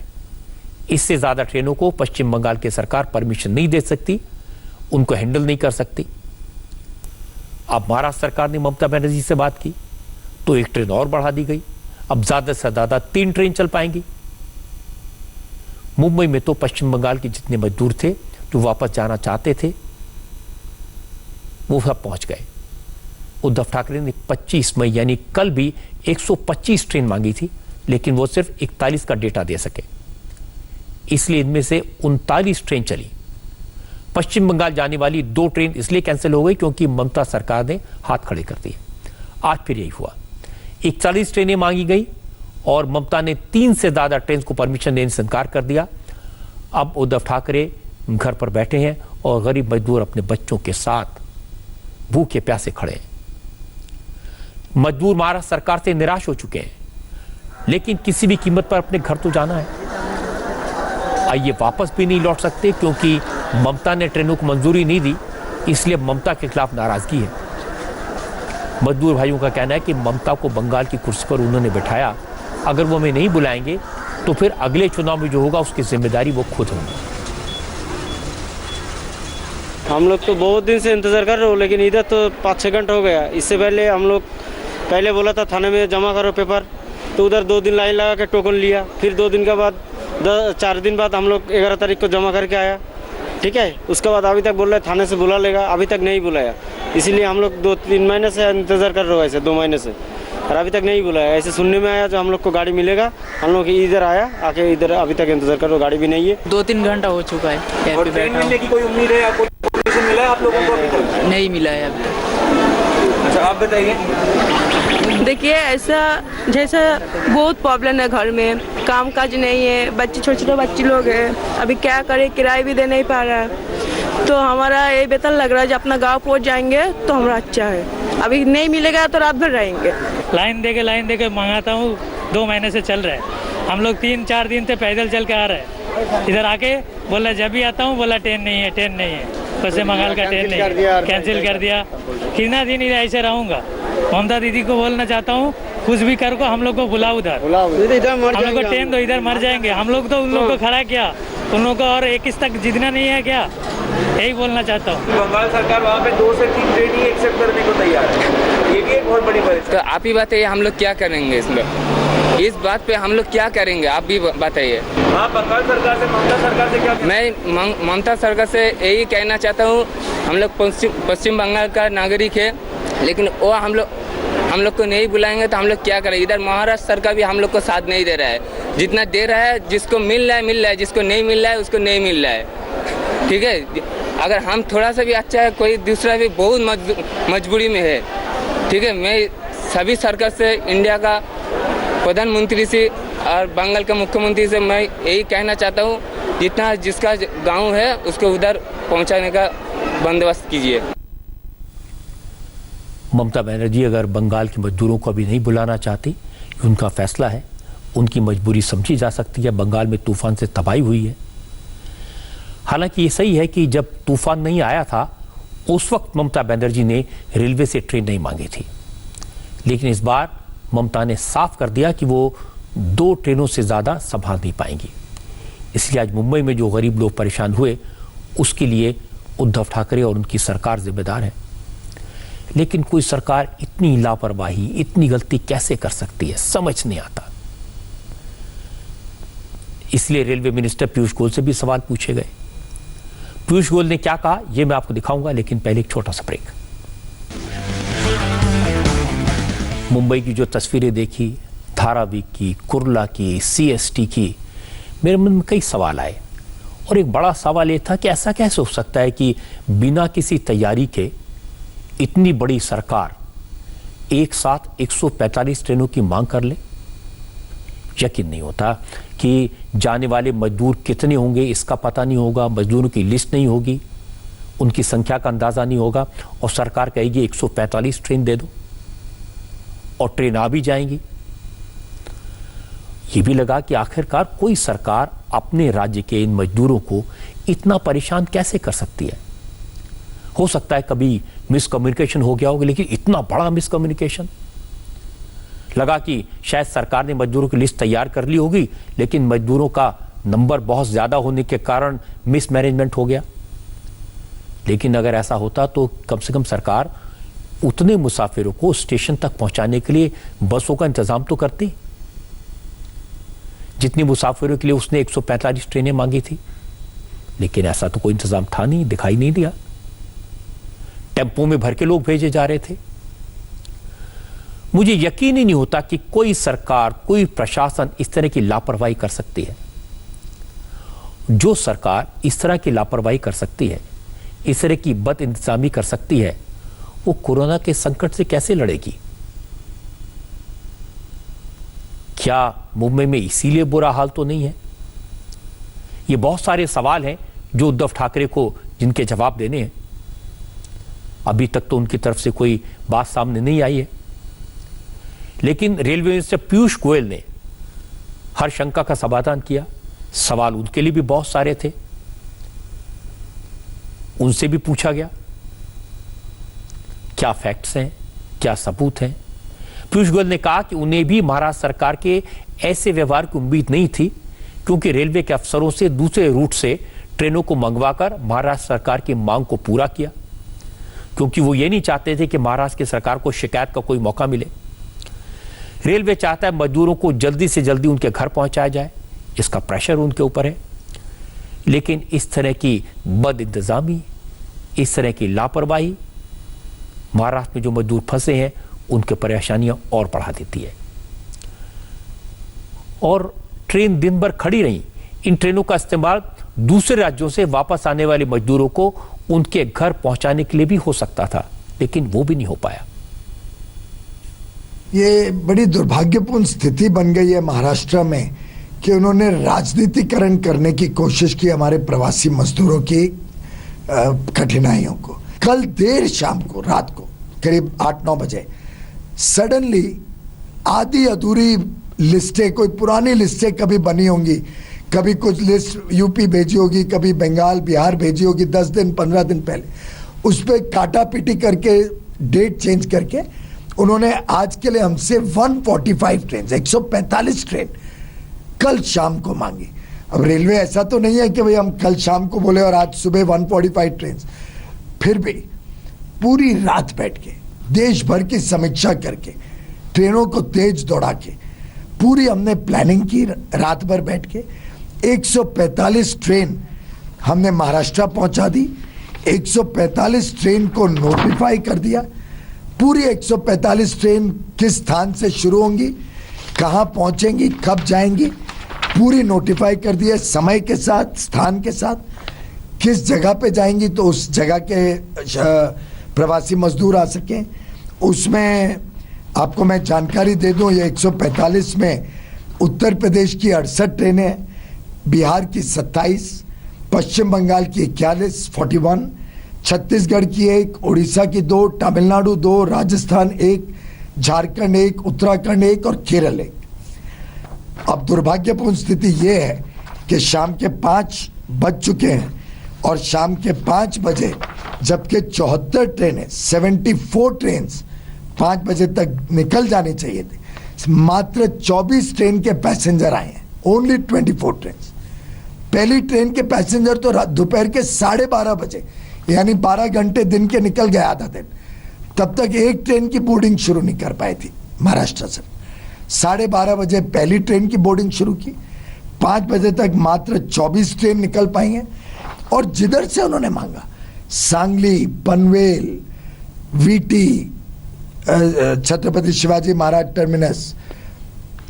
इससे ज्यादा ट्रेनों को पश्चिम बंगाल की सरकार परमिशन नहीं दे सकती, उनको हैंडल नहीं कर सकती। अब महाराष्ट्र सरकार ने ममता बनर्जी से बात की तो 1 ट्रेन और बढ़ा दी गई। अब ज्यादा से ज्यादा 3 ट्रेन चल पाएंगी। मुंबई में तो पश्चिम बंगाल के जितने मजदूर थे जो वापस जाना चाहते थे वो सब पहुंच गए। उद्धव ठाकरे ने 25 मई यानी कल भी 125 ट्रेन मांगी थी, लेकिन वो सिर्फ 41 का डेटा दे सके, इसलिए इनमें से 39 ट्रेन चली। पश्चिम बंगाल जाने वाली 2 ट्रेन इसलिए कैंसिल हो गई क्योंकि ममता सरकार ने हाथ खड़े कर दिए। आज फिर यही हुआ, 41 ट्रेनें मांगी गई और ममता ने 3 से ज्यादा ट्रेन को परमिशन देने से इनकार कर दिया। अब उद्धव ठाकरे घर पर बैठे हैं और गरीब मजदूर अपने बच्चों के साथ भूखे प्यासे खड़े हैं। मजदूर महाराष्ट्र सरकार से निराश हो चुके हैं, लेकिन किसी भी कीमत पर अपने घर तो जाना है। आइए वापस भी नहीं लौट सकते क्योंकि ममता ने ट्रेनों को मंजूरी नहीं दी, इसलिए ममता के खिलाफ नाराजगी है। मजदूर भाइयों का कहना है कि ममता को बंगाल की कुर्सी पर उन्होंने बैठाया, अगर वो हमें नहीं बुलाएंगे तो फिर अगले चुनाव में जो होगा उसकी जिम्मेदारी वो खुद होंगे। हम लोग तो बहुत दिन से इंतज़ार कर रहे हो, लेकिन इधर तो 5-6 घंटे हो गया। इससे पहले हम लोग पहले बोला था थाने में जमा करो पेपर, तो उधर 2 दिन लाइन लगा के टोकन लिया। फिर 2 दिन के बाद 4 दिन बाद हम लोग 11 तारीख को जमा करके आया, ठीक है। उसके बाद अभी तक बोल रहे थाने से बुला लेगा, अभी तक नहीं बुलाया। इसीलिए हम लोग 2-3 महीने से इंतज़ार कर रहे हो, ऐसे 2 महीने से, और अभी तक नहीं बुलाया। ऐसे सुनने में आया जो हम लोग को गाड़ी मिलेगा, हम लोग इधर आया, आके इधर अभी तक इंतज़ार कर रहे हो, गाड़ी भी नहीं है। 2-3 घंटा हो चुका है। और ट्रेन मिलने की कोई उम्मीद है या कोई परमिशन मिला है आप लोगों को अभी तक? नहीं मिला है अभी तक। अच्छा, आप बताइए। देखिए, ऐसा जैसा बहुत प्रॉब्लम है, घर में काम काज नहीं है, बच्चे छोटे छोटे बच्चे लोग हैं, अभी क्या करें, किराया भी दे नहीं पा रहा है। तो हमारा ये बेहतर लग रहा है जब अपना गांव पहुंच जाएंगे तो हमारा अच्छा है। अभी नहीं मिलेगा तो रात भर रहेंगे। लाइन दे के मंगाता हूँ, 2 महीने से चल रहा है। हम लोग 3-4 दिन से पैदल चल के आ रहे हैं। इधर आके बोला जब भी आता हूँ बोला ट्रेन नहीं है, पश्चिम बंगाल का ट्रेन नहीं है, कैंसिल कर दिया। कितना दिन इधर ऐसे रहूँगा। ममता दीदी को बोलना चाहता हूँ कुछ भी कर को हम लोग को बुलाओ उधर, हम लोग को ट्रेन दो, इधर मर जाएंगे हम लोग। तो उन लोग को खड़ा किया, उन लोग को और 21 तक जितना नहीं है क्या, यही बोलना चाहता हूँ। बंगाल सरकार वहाँ पे 2 से 3 ट्रेन ही एक्सेप्ट करने को तैयार है, ये भी एक बहुत बड़ी परेशानी। तो आप ही बताइए हम लोग क्या करेंगे इसमें, इस बात पे हम लोग क्या करेंगे, आप भी बताइए। आप बंगाल सरकार से, ममता सरकार से क्या? मैं ममता सरकार से यही कहना चाहता हूँ, हम लोग पश्चिम बंगाल का नागरिक है, लेकिन वो हम लोग को नहीं बुलाएंगे तो हम लोग क्या करें। इधर महाराष्ट्र सरकार भी हम लोग को साथ नहीं दे रहा है, जितना दे रहा है जिसको मिल रहा है, जिसको नहीं मिल रहा है उसको नहीं मिल रहा है, ठीक है। अगर हम थोड़ा सा भी अच्छा है, कोई दूसरा भी बहुत मजबूरी में है, ठीक है। मैं सभी सरकार से, इंडिया का प्रधानमंत्री से और बंगाल का मुख्यमंत्री से मैं यही कहना चाहता हूँ, जितना जिसका गांव है उसको उधर पहुंचाने का बंदोबस्त कीजिए। ममता बनर्जी अगर बंगाल के मजदूरों को अभी नहीं बुलाना चाहती, उनका फैसला है, उनकी मजबूरी समझी जा सकती है। बंगाल में तूफान से तबाही हुई है। हालांकि ये सही है कि जब तूफान नहीं आया था उस वक्त ममता बनर्जी ने रेलवे से ट्रेन नहीं मांगी थी, लेकिन इस बार ममता ने साफ कर दिया कि वो 2 ट्रेनों से ज़्यादा संभाल नहीं पाएंगी। इसलिए आज मुंबई में जो गरीब लोग परेशान हुए उसके लिए उद्धव ठाकरे और उनकी सरकार जिम्मेदार है। लेकिन कोई सरकार इतनी लापरवाही, इतनी गलती कैसे कर सकती है, समझ नहीं आता। इसलिए रेलवे मिनिस्टर पीयूष गोयल से भी सवाल पूछे गए। पीयूष गोयल ने क्या कहा ये मैं आपको दिखाऊंगा, लेकिन पहले एक छोटा सा ब्रेक। मुंबई की जो तस्वीरें देखी, धारावी की, कुर्ला की, सीएसटी की, मेरे मन में कई सवाल आए। और एक बड़ा सवाल ये था कि ऐसा कैसे हो सकता है कि बिना किसी तैयारी के इतनी बड़ी सरकार एक साथ 145 ट्रेनों की मांग कर ले। यकीन नहीं होता कि जाने वाले मजदूर कितने होंगे इसका पता नहीं होगा, मजदूरों की लिस्ट नहीं होगी, उनकी संख्या का अंदाज़ा नहीं होगा और सरकार कहेगी 145 ट्रेन दे दो और ट्रेन आ भी जाएंगी। ये भी लगा कि आखिरकार कोई सरकार अपने राज्य के इन मजदूरों को इतना परेशान कैसे कर सकती है। हो सकता है कभी मिसकम्युनिकेशन हो गया होगा, लेकिन इतना बड़ा मिसकम्युनिकेशन। लगा कि शायद सरकार ने मजदूरों की लिस्ट तैयार कर ली होगी, लेकिन मजदूरों का नंबर बहुत ज्यादा होने के कारण मिसमैनेजमेंट हो गया। लेकिन अगर ऐसा होता तो कम से कम सरकार उतने मुसाफिरों को स्टेशन तक पहुंचाने के लिए बसों का इंतजाम तो करती, जितनी मुसाफिरों के लिए उसने 145 ट्रेनें मांगी थी। लेकिन ऐसा तो कोई इंतजाम था नहीं, दिखाई नहीं दिया। टेम्पो में भर के लोग भेजे जा रहे थे। मुझे यकीन ही नहीं होता कि कोई सरकार, कोई प्रशासन इस तरह की लापरवाही कर सकती है। जो सरकार इस तरह की लापरवाही कर सकती है, इस तरह की बदइंतजामी कर सकती है, वो कोरोना के संकट से कैसे लड़ेगी? क्या मुंबई में इसीलिए बुरा हाल तो नहीं है? ये बहुत सारे सवाल हैं जो उद्धव ठाकरे को जिनके जवाब देने हैं। अभी तक तो उनकी तरफ से कोई बात सामने नहीं आई है। लेकिन रेलवे मिनिस्टर पीयूष गोयल ने हर शंका का समाधान किया। सवाल उनके लिए भी बहुत सारे थे, उनसे भी पूछा गया क्या फैक्ट्स हैं, क्या सबूत हैं। पीयूष गोयल ने कहा कि उन्हें भी महाराष्ट्र सरकार के ऐसे व्यवहार की उम्मीद नहीं थी, क्योंकि रेलवे के अफसरों से दूसरे रूट से ट्रेनों को मंगवाकर महाराष्ट्र सरकार की मांग को पूरा किया, क्योंकि वो ये नहीं चाहते थे कि महाराष्ट्र की सरकार को शिकायत का कोई मौका मिले। रेलवे चाहता है मजदूरों को जल्दी से जल्दी उनके घर पहुंचाया जाए, इसका प्रेशर उनके ऊपर है। लेकिन इस तरह की बदइंतजामी, इस तरह की लापरवाही महाराष्ट्र में जो मजदूर फंसे हैं उनके परेशानियां और बढ़ा देती है। और ट्रेन दिन भर खड़ी रही। इन ट्रेनों का इस्तेमाल दूसरे राज्यों से वापस आने वाले मजदूरों को उनके घर पहुंचाने के लिए भी हो सकता था, लेकिन वो भी नहीं हो पाया। ये बड़ी दुर्भाग्यपूर्ण स्थिति बन गई है महाराष्ट्र में कि उन्होंने राजनीतिकरण करने की कोशिश की हमारे प्रवासी मजदूरों की कठिनाइयों को। कल देर शाम को, रात को करीब 8-9 बजे सडनली आधी अधूरी लिस्टें, कोई पुरानी लिस्टें कभी बनी होंगी, कभी कुछ लिस्ट यूपी भेजी होगी, कभी बंगाल बिहार भेजी होगी 10 दिन 15 दिन पहले, उस पर काटा पीटी करके डेट चेंज करके उन्होंने आज के लिए हमसे 145 ट्रेन, 145 ट्रेन कल शाम को मांगी। अब रेलवे ऐसा तो नहीं है कि भाई हम कल शाम को बोले और आज सुबह 145 ट्रेन। फिर भी पूरी रात बैठ के देश भर की समीक्षा करके ट्रेनों को तेज दौड़ा के पूरी हमने प्लानिंग की, रात भर बैठ के 145 ट्रेन हमने महाराष्ट्र पहुंचा दी। 145 ट्रेन को नोटिफाई कर दिया। पूरी 145 ट्रेन किस स्थान से शुरू होंगी, कहां पहुंचेंगी, कब जाएंगी, पूरी नोटिफाई कर दिया, समय के साथ, स्थान के साथ, किस जगह पे जाएंगी तो उस जगह के प्रवासी मजदूर आ सकें। उसमें आपको मैं जानकारी दे दूं, ये 145 में उत्तर प्रदेश की 68 ट्रेनें, बिहार की 27, पश्चिम बंगाल की 41, 41, छत्तीसगढ़ की 1, उड़ीसा की 2, तमिलनाडु 2, राजस्थान 1, झारखंड 1, उत्तराखंड 1 और केरल 1। अब दुर्भाग्यपूर्ण स्थिति ये है कि शाम के 5 बज चुके हैं और शाम के 5 बजे जबकि 74 ट्रेनें, 74 ट्रेन 5 बजे तक निकल जानी चाहिए थी, मात्र 24 ट्रेन के पैसेंजर आए हैं। Only 24 train. पहली ट्रेन के पैसेंजर तो दोपहर के 12:30 बजे, यानी 12 घंटे दिन के निकल गए, आधा दिन, तब तक एक ट्रेन की बोर्डिंग शुरू नहीं कर पाई थी महाराष्ट्र से। 12:30 बजे पहली ट्रेन की बोर्डिंग शुरू की, 5 बजे तक मात्र 24 ट्रेन निकल पाई हैं। और जिधर से उन्होंने मांगा, सांगली, पनवेल, वीटी, छत्रपति शिवाजी महाराज टर्मिनस,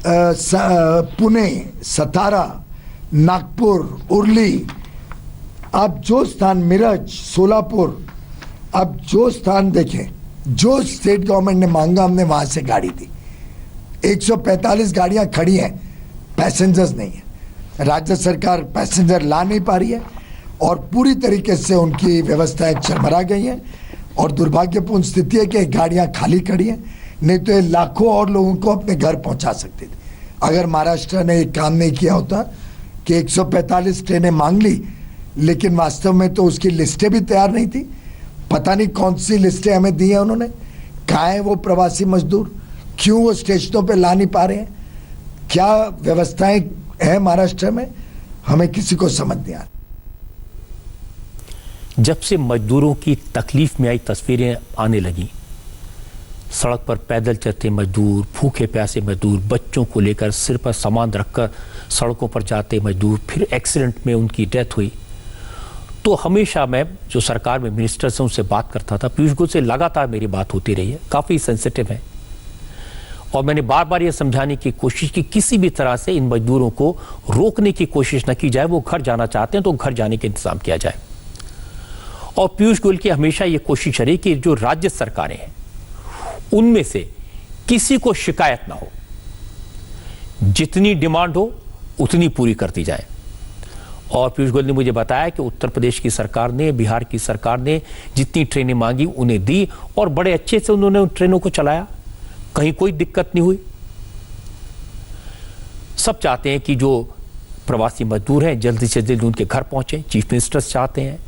पुणे, सतारा, नागपुर, उर्ली, आप जो स्थान, मिरज, सोलापुर, आप जो स्थान देखें, जो स्टेट गवर्नमेंट ने मांगा हमने वहां से गाड़ी दी। 145 गाड़ियां खड़ी हैं पैसेंजर्स नहीं है। राज्य सरकार पैसेंजर ला नहीं पा रही है और पूरी तरीके से उनकी व्यवस्थाएं चरमरा गई हैं और दुर्भाग्यपूर्ण स्थिति है कि गाड़ियां खाली खड़ी हैं, नहीं तो ये लाखों और लोगों को अपने घर पहुंचा सकते थे। अगर महाराष्ट्र ने एक काम नहीं किया होता कि 145 ट्रेनें मांग ली, लेकिन वास्तव में तो उसकी लिस्टें भी तैयार नहीं थी। पता नहीं कौन सी लिस्टें हमें दी हैं उन्होंने, कहाँ है वो प्रवासी मजदूर, क्यों वो स्टेशनों पे ला नहीं पा रहे हैं, क्या व्यवस्थाएं हैं महाराष्ट्र में, हमें किसी को समझ नहीं आ रही। जब से मजदूरों की तकलीफ में आई तस्वीरें आने लगी, सड़क पर पैदल चलते मजदूर, भूखे प्यासे मजदूर, बच्चों को लेकर सिर पर सामान रखकर सड़कों पर जाते मजदूर, फिर एक्सीडेंट में उनकी डेथ हुई, तो हमेशा मैं जो सरकार में मिनिस्टर से उनसे बात करता था, पीयूष गोयल से लगातार मेरी बात होती रही है, काफ़ी सेंसिटिव है। और मैंने बार बार ये समझाने की कोशिश की किसी भी तरह से इन मजदूरों को रोकने की कोशिश न की जाए। वो घर जाना चाहते हैं तो घर जाने का इंतजाम किया जाए। और पीयूष गोयल की हमेशा ये कोशिश रही कि जो राज्य सरकारें हैं उनमें से किसी को शिकायत ना हो, जितनी डिमांड हो उतनी पूरी करती जाए। और पीयूष गोयल ने मुझे बताया कि उत्तर प्रदेश की सरकार ने, बिहार की सरकार ने जितनी ट्रेनें मांगी उन्हें दी और बड़े अच्छे से उन्होंने उन ट्रेनों को चलाया, कहीं कोई दिक्कत नहीं हुई। सब चाहते हैं कि जो प्रवासी मजदूर हैं जल्दी से जल्दी उनके घर पहुंचे। चीफ मिनिस्टर चाहते हैं,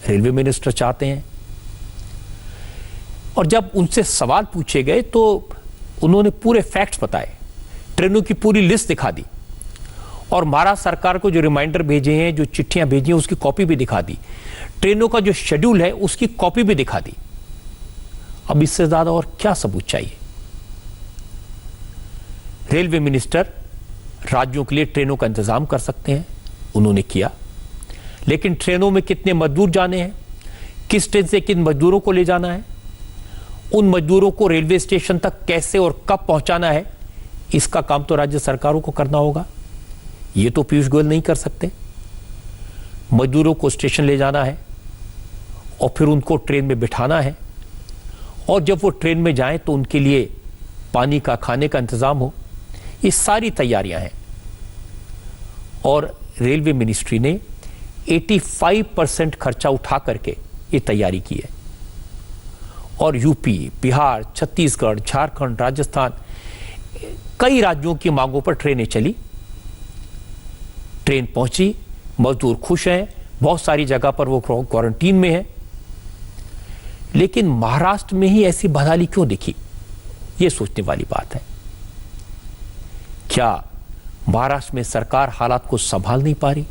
रेलवे मिनिस्टर चाहते हैं। और जब उनसे सवाल पूछे गए तो उन्होंने पूरे फैक्ट्स बताए, ट्रेनों की पूरी लिस्ट दिखा दी और महाराष्ट्र सरकार को जो रिमाइंडर भेजे हैं, जो चिट्ठियां भेजी हैं, उसकी कॉपी भी दिखा दी। ट्रेनों का जो शेड्यूल है उसकी कॉपी भी दिखा दी। अब इससे ज्यादा और क्या सबूत चाहिए? रेलवे मिनिस्टर राज्यों के लिए ट्रेनों का इंतजाम कर सकते हैं, उन्होंने किया, लेकिन ट्रेनों में कितने मजदूर जाने हैं, किस ट्रेन से किन मजदूरों को ले जाना है, उन मजदूरों को रेलवे स्टेशन तक कैसे और कब पहुंचाना है, इसका काम तो राज्य सरकारों को करना होगा। ये तो पीयूष गोयल नहीं कर सकते। मजदूरों को स्टेशन ले जाना है और फिर उनको ट्रेन में बिठाना है और जब वो ट्रेन में जाएं तो उनके लिए पानी का, खाने का इंतजाम हो। ये सारी तैयारियां हैं और रेलवे मिनिस्ट्री ने 85% खर्चा उठा करके ये तैयारी की है। और यूपी, बिहार, छत्तीसगढ़, झारखंड, राजस्थान, कई राज्यों की मांगों पर ट्रेनें चली, ट्रेन पहुंची, मजदूर खुश हैं, बहुत सारी जगह पर वो क्वारंटीन में है। लेकिन महाराष्ट्र में ही ऐसी बदहाली क्यों दिखी, ये सोचने वाली बात है। क्या महाराष्ट्र में सरकार हालात को संभाल नहीं पा रही?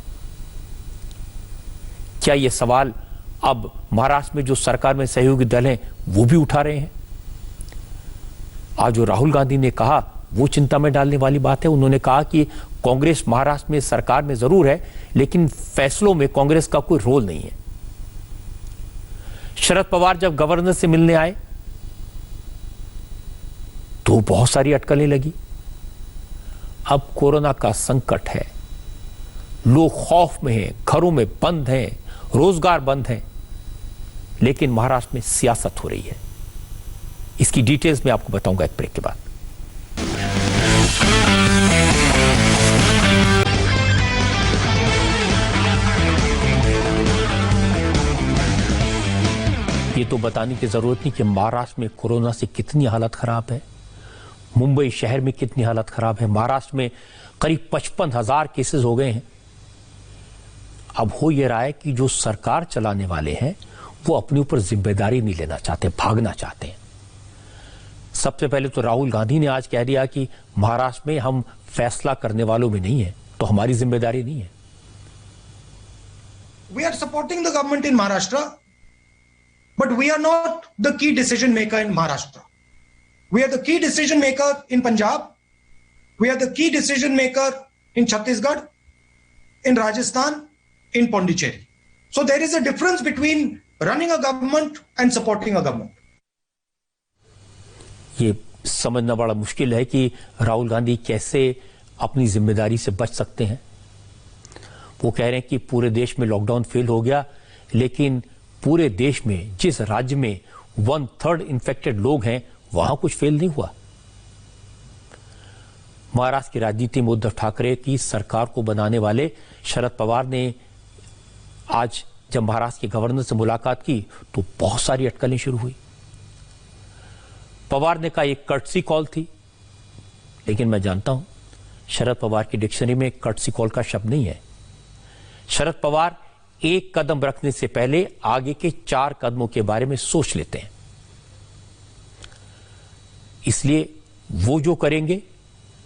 क्या ये सवाल अब महाराष्ट्र में जो सरकार में सहयोगी दल हैं वो भी उठा रहे हैं? आज जो राहुल गांधी ने कहा वो चिंता में डालने वाली बात है। उन्होंने कहा कि कांग्रेस महाराष्ट्र में सरकार में जरूर है लेकिन फैसलों में कांग्रेस का कोई रोल नहीं है। शरद पवार जब गवर्नर से मिलने आए तो बहुत सारी अटकलें लगी। अब कोरोना का संकट है, लोग खौफ में हैं, घरों में बंद हैं, रोजगार बंद हैं, लेकिन महाराष्ट्र में सियासत हो रही है। इसकी डिटेल्स मैं आपको बताऊंगा एक ब्रेक के बाद। ये तो बताने की जरूरत नहीं कि महाराष्ट्र में कोरोना से कितनी हालत खराब है, मुंबई शहर में कितनी हालत खराब है। महाराष्ट्र में करीब 55,000 केसेस हो गए हैं। अब हो यह रहा है कि जो सरकार चलाने वाले हैं वो अपने ऊपर जिम्मेदारी नहीं लेना चाहते, भागना चाहते हैं। सबसे पहले तो राहुल गांधी ने आज कह दिया कि महाराष्ट्र में हम फैसला करने वालों में नहीं है, तो हमारी जिम्मेदारी नहीं है। We are supporting the government in Maharashtra, but we are not the key decision maker in Maharashtra. We are the key decision maker in Punjab. We are the key decision maker in Chhattisgarh, in Rajasthan, in Pondicherry. So there is a difference between running a government and supporting a government. ये समझना बड़ा मुश्किल है कि राहुल गांधी कैसे अपनी जिम्मेदारी से बच सकते हैं। वो कह रहे हैं कि पूरे देश में लॉकडाउन फेल हो गया, लेकिन पूरे देश में जिस राज्य में 1/3 इन्फेक्टेड लोग हैं वहां कुछ फेल नहीं हुआ। महाराष्ट्र की राजनीति में उद्धव ठाकरे की सरकार को बनाने वाले शरद पवार ने आज जब महाराष्ट्र के गवर्नर से मुलाकात की तो बहुत सारी अटकलें शुरू हुई। पवार ने कहा एक कर्टसी कॉल थी, लेकिन मैं जानता हूं शरद पवार की डिक्शनरी में कर्टसी कॉल का शब्द नहीं है। शरद पवार एक कदम रखने से पहले आगे के 4 कदमों के बारे में सोच लेते हैं, इसलिए वो जो करेंगे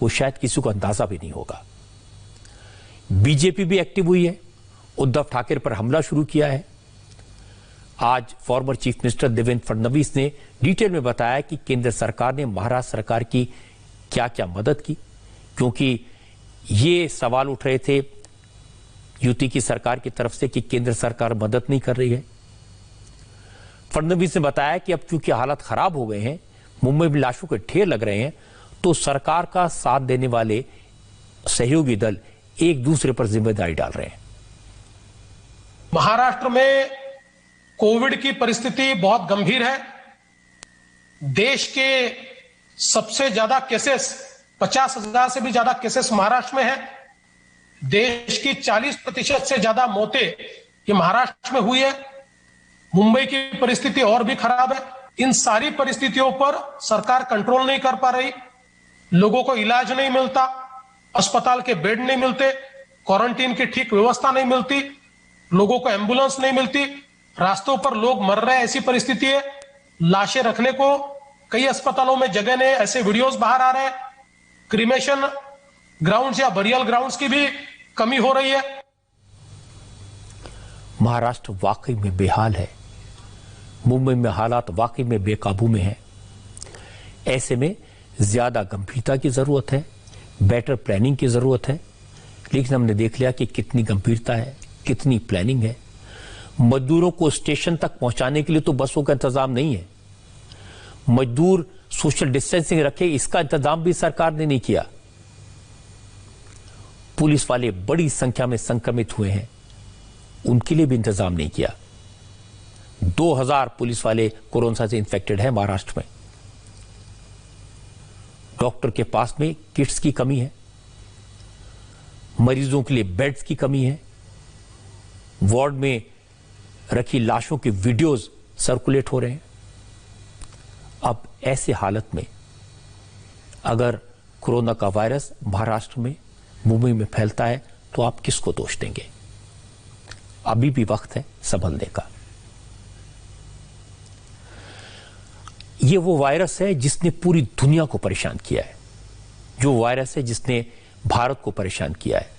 वो शायद किसी को अंदाजा भी नहीं होगा। बीजेपी भी एक्टिव हुई है, उद्धव ठाकरे पर हमला शुरू किया है। आज former chief minister Devendra Fadnavis ने डिटेल में बताया कि केंद्र सरकार ने महाराष्ट्र सरकार की क्या क्या मदद की, क्योंकि ये सवाल उठ रहे थे यूटी की सरकार की तरफ से कि केंद्र सरकार मदद नहीं कर रही है। फडणवीस ने बताया कि अब चूंकि हालत खराब हो गए हैं, मुंबई में लाशों के ढेर लग रहे हैं, तो सरकार का साथ देने वाले सहयोगी दल एक दूसरे पर जिम्मेदारी डाल रहे हैं। महाराष्ट्र में कोविड की परिस्थिति बहुत गंभीर है। देश के सबसे ज्यादा केसेस 50,000 से भी ज्यादा केसेस महाराष्ट्र में है। देश की 40% से ज्यादा मौतें ये महाराष्ट्र में हुई है। मुंबई की परिस्थिति और भी खराब है। इन सारी परिस्थितियों पर सरकार कंट्रोल नहीं कर पा रही। लोगों को इलाज नहीं मिलता, अस्पताल के बेड नहीं मिलते, क्वारंटीन की ठीक व्यवस्था नहीं मिलती, लोगों को एम्बुलेंस नहीं मिलती, रास्तों पर लोग मर रहे हैं। ऐसी परिस्थिति है, लाशें रखने को कई अस्पतालों में जगह नहीं। ऐसे वीडियोस बाहर आ रहे हैं। क्रीमेशन ग्राउंड्स या बरियल ग्राउंड्स की भी कमी हो रही है। महाराष्ट्र वाकई में बेहाल है। मुंबई में हालात वाकई में बेकाबू में है। ऐसे में ज्यादा गंभीरता की जरूरत है, बेटर प्लानिंग की जरूरत है। लेकिन हमने देख लिया कि कितनी गंभीरता है, कितनी प्लानिंग है। मजदूरों को स्टेशन तक पहुंचाने के लिए तो बसों का इंतजाम नहीं है। मजदूर सोशल डिस्टेंसिंग रखे, इसका इंतजाम भी सरकार ने नहीं किया। पुलिस वाले बड़ी संख्या में संक्रमित हुए हैं, उनके लिए भी इंतजाम नहीं किया। 2000 पुलिस वाले कोरोना से इन्फेक्टेड हैं महाराष्ट्र में। डॉक्टर के पास में किट्स की कमी है, मरीजों के लिए बेड्स की कमी है, वार्ड में रखी लाशों के वीडियोस सर्कुलेट हो रहे हैं। अब ऐसे हालत में अगर कोरोना का वायरस महाराष्ट्र में, मुंबई में फैलता है तो आप किसको दोष देंगे? अभी भी वक्त है संभलने का। ये वो वायरस है जिसने पूरी दुनिया को परेशान किया है, जो वायरस है जिसने भारत को परेशान किया है।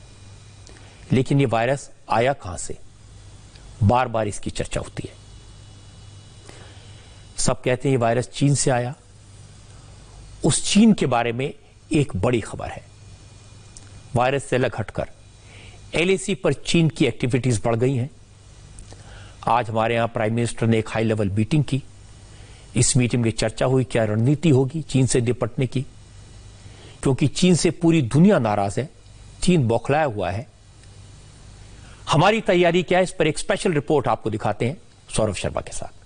लेकिन ये वायरस आया कहां से? बार बार इसकी चर्चा होती है। सब कहते हैं ये वायरस चीन से आया। उस चीन के बारे में एक बड़ी खबर है। वायरस से अलग हटकर एलएसी पर चीन की एक्टिविटीज बढ़ गई हैं। आज हमारे यहां प्राइम मिनिस्टर ने एक हाई लेवल मीटिंग की। इस मीटिंग में चर्चा हुई क्या रणनीति होगी चीन से निपटने की, क्योंकि चीन से पूरी दुनिया नाराज है, चीन बौखलाया हुआ है। हमारी तैयारी क्या है, इस पर एक स्पेशल रिपोर्ट आपको दिखाते हैं सौरभ शर्मा के साथ।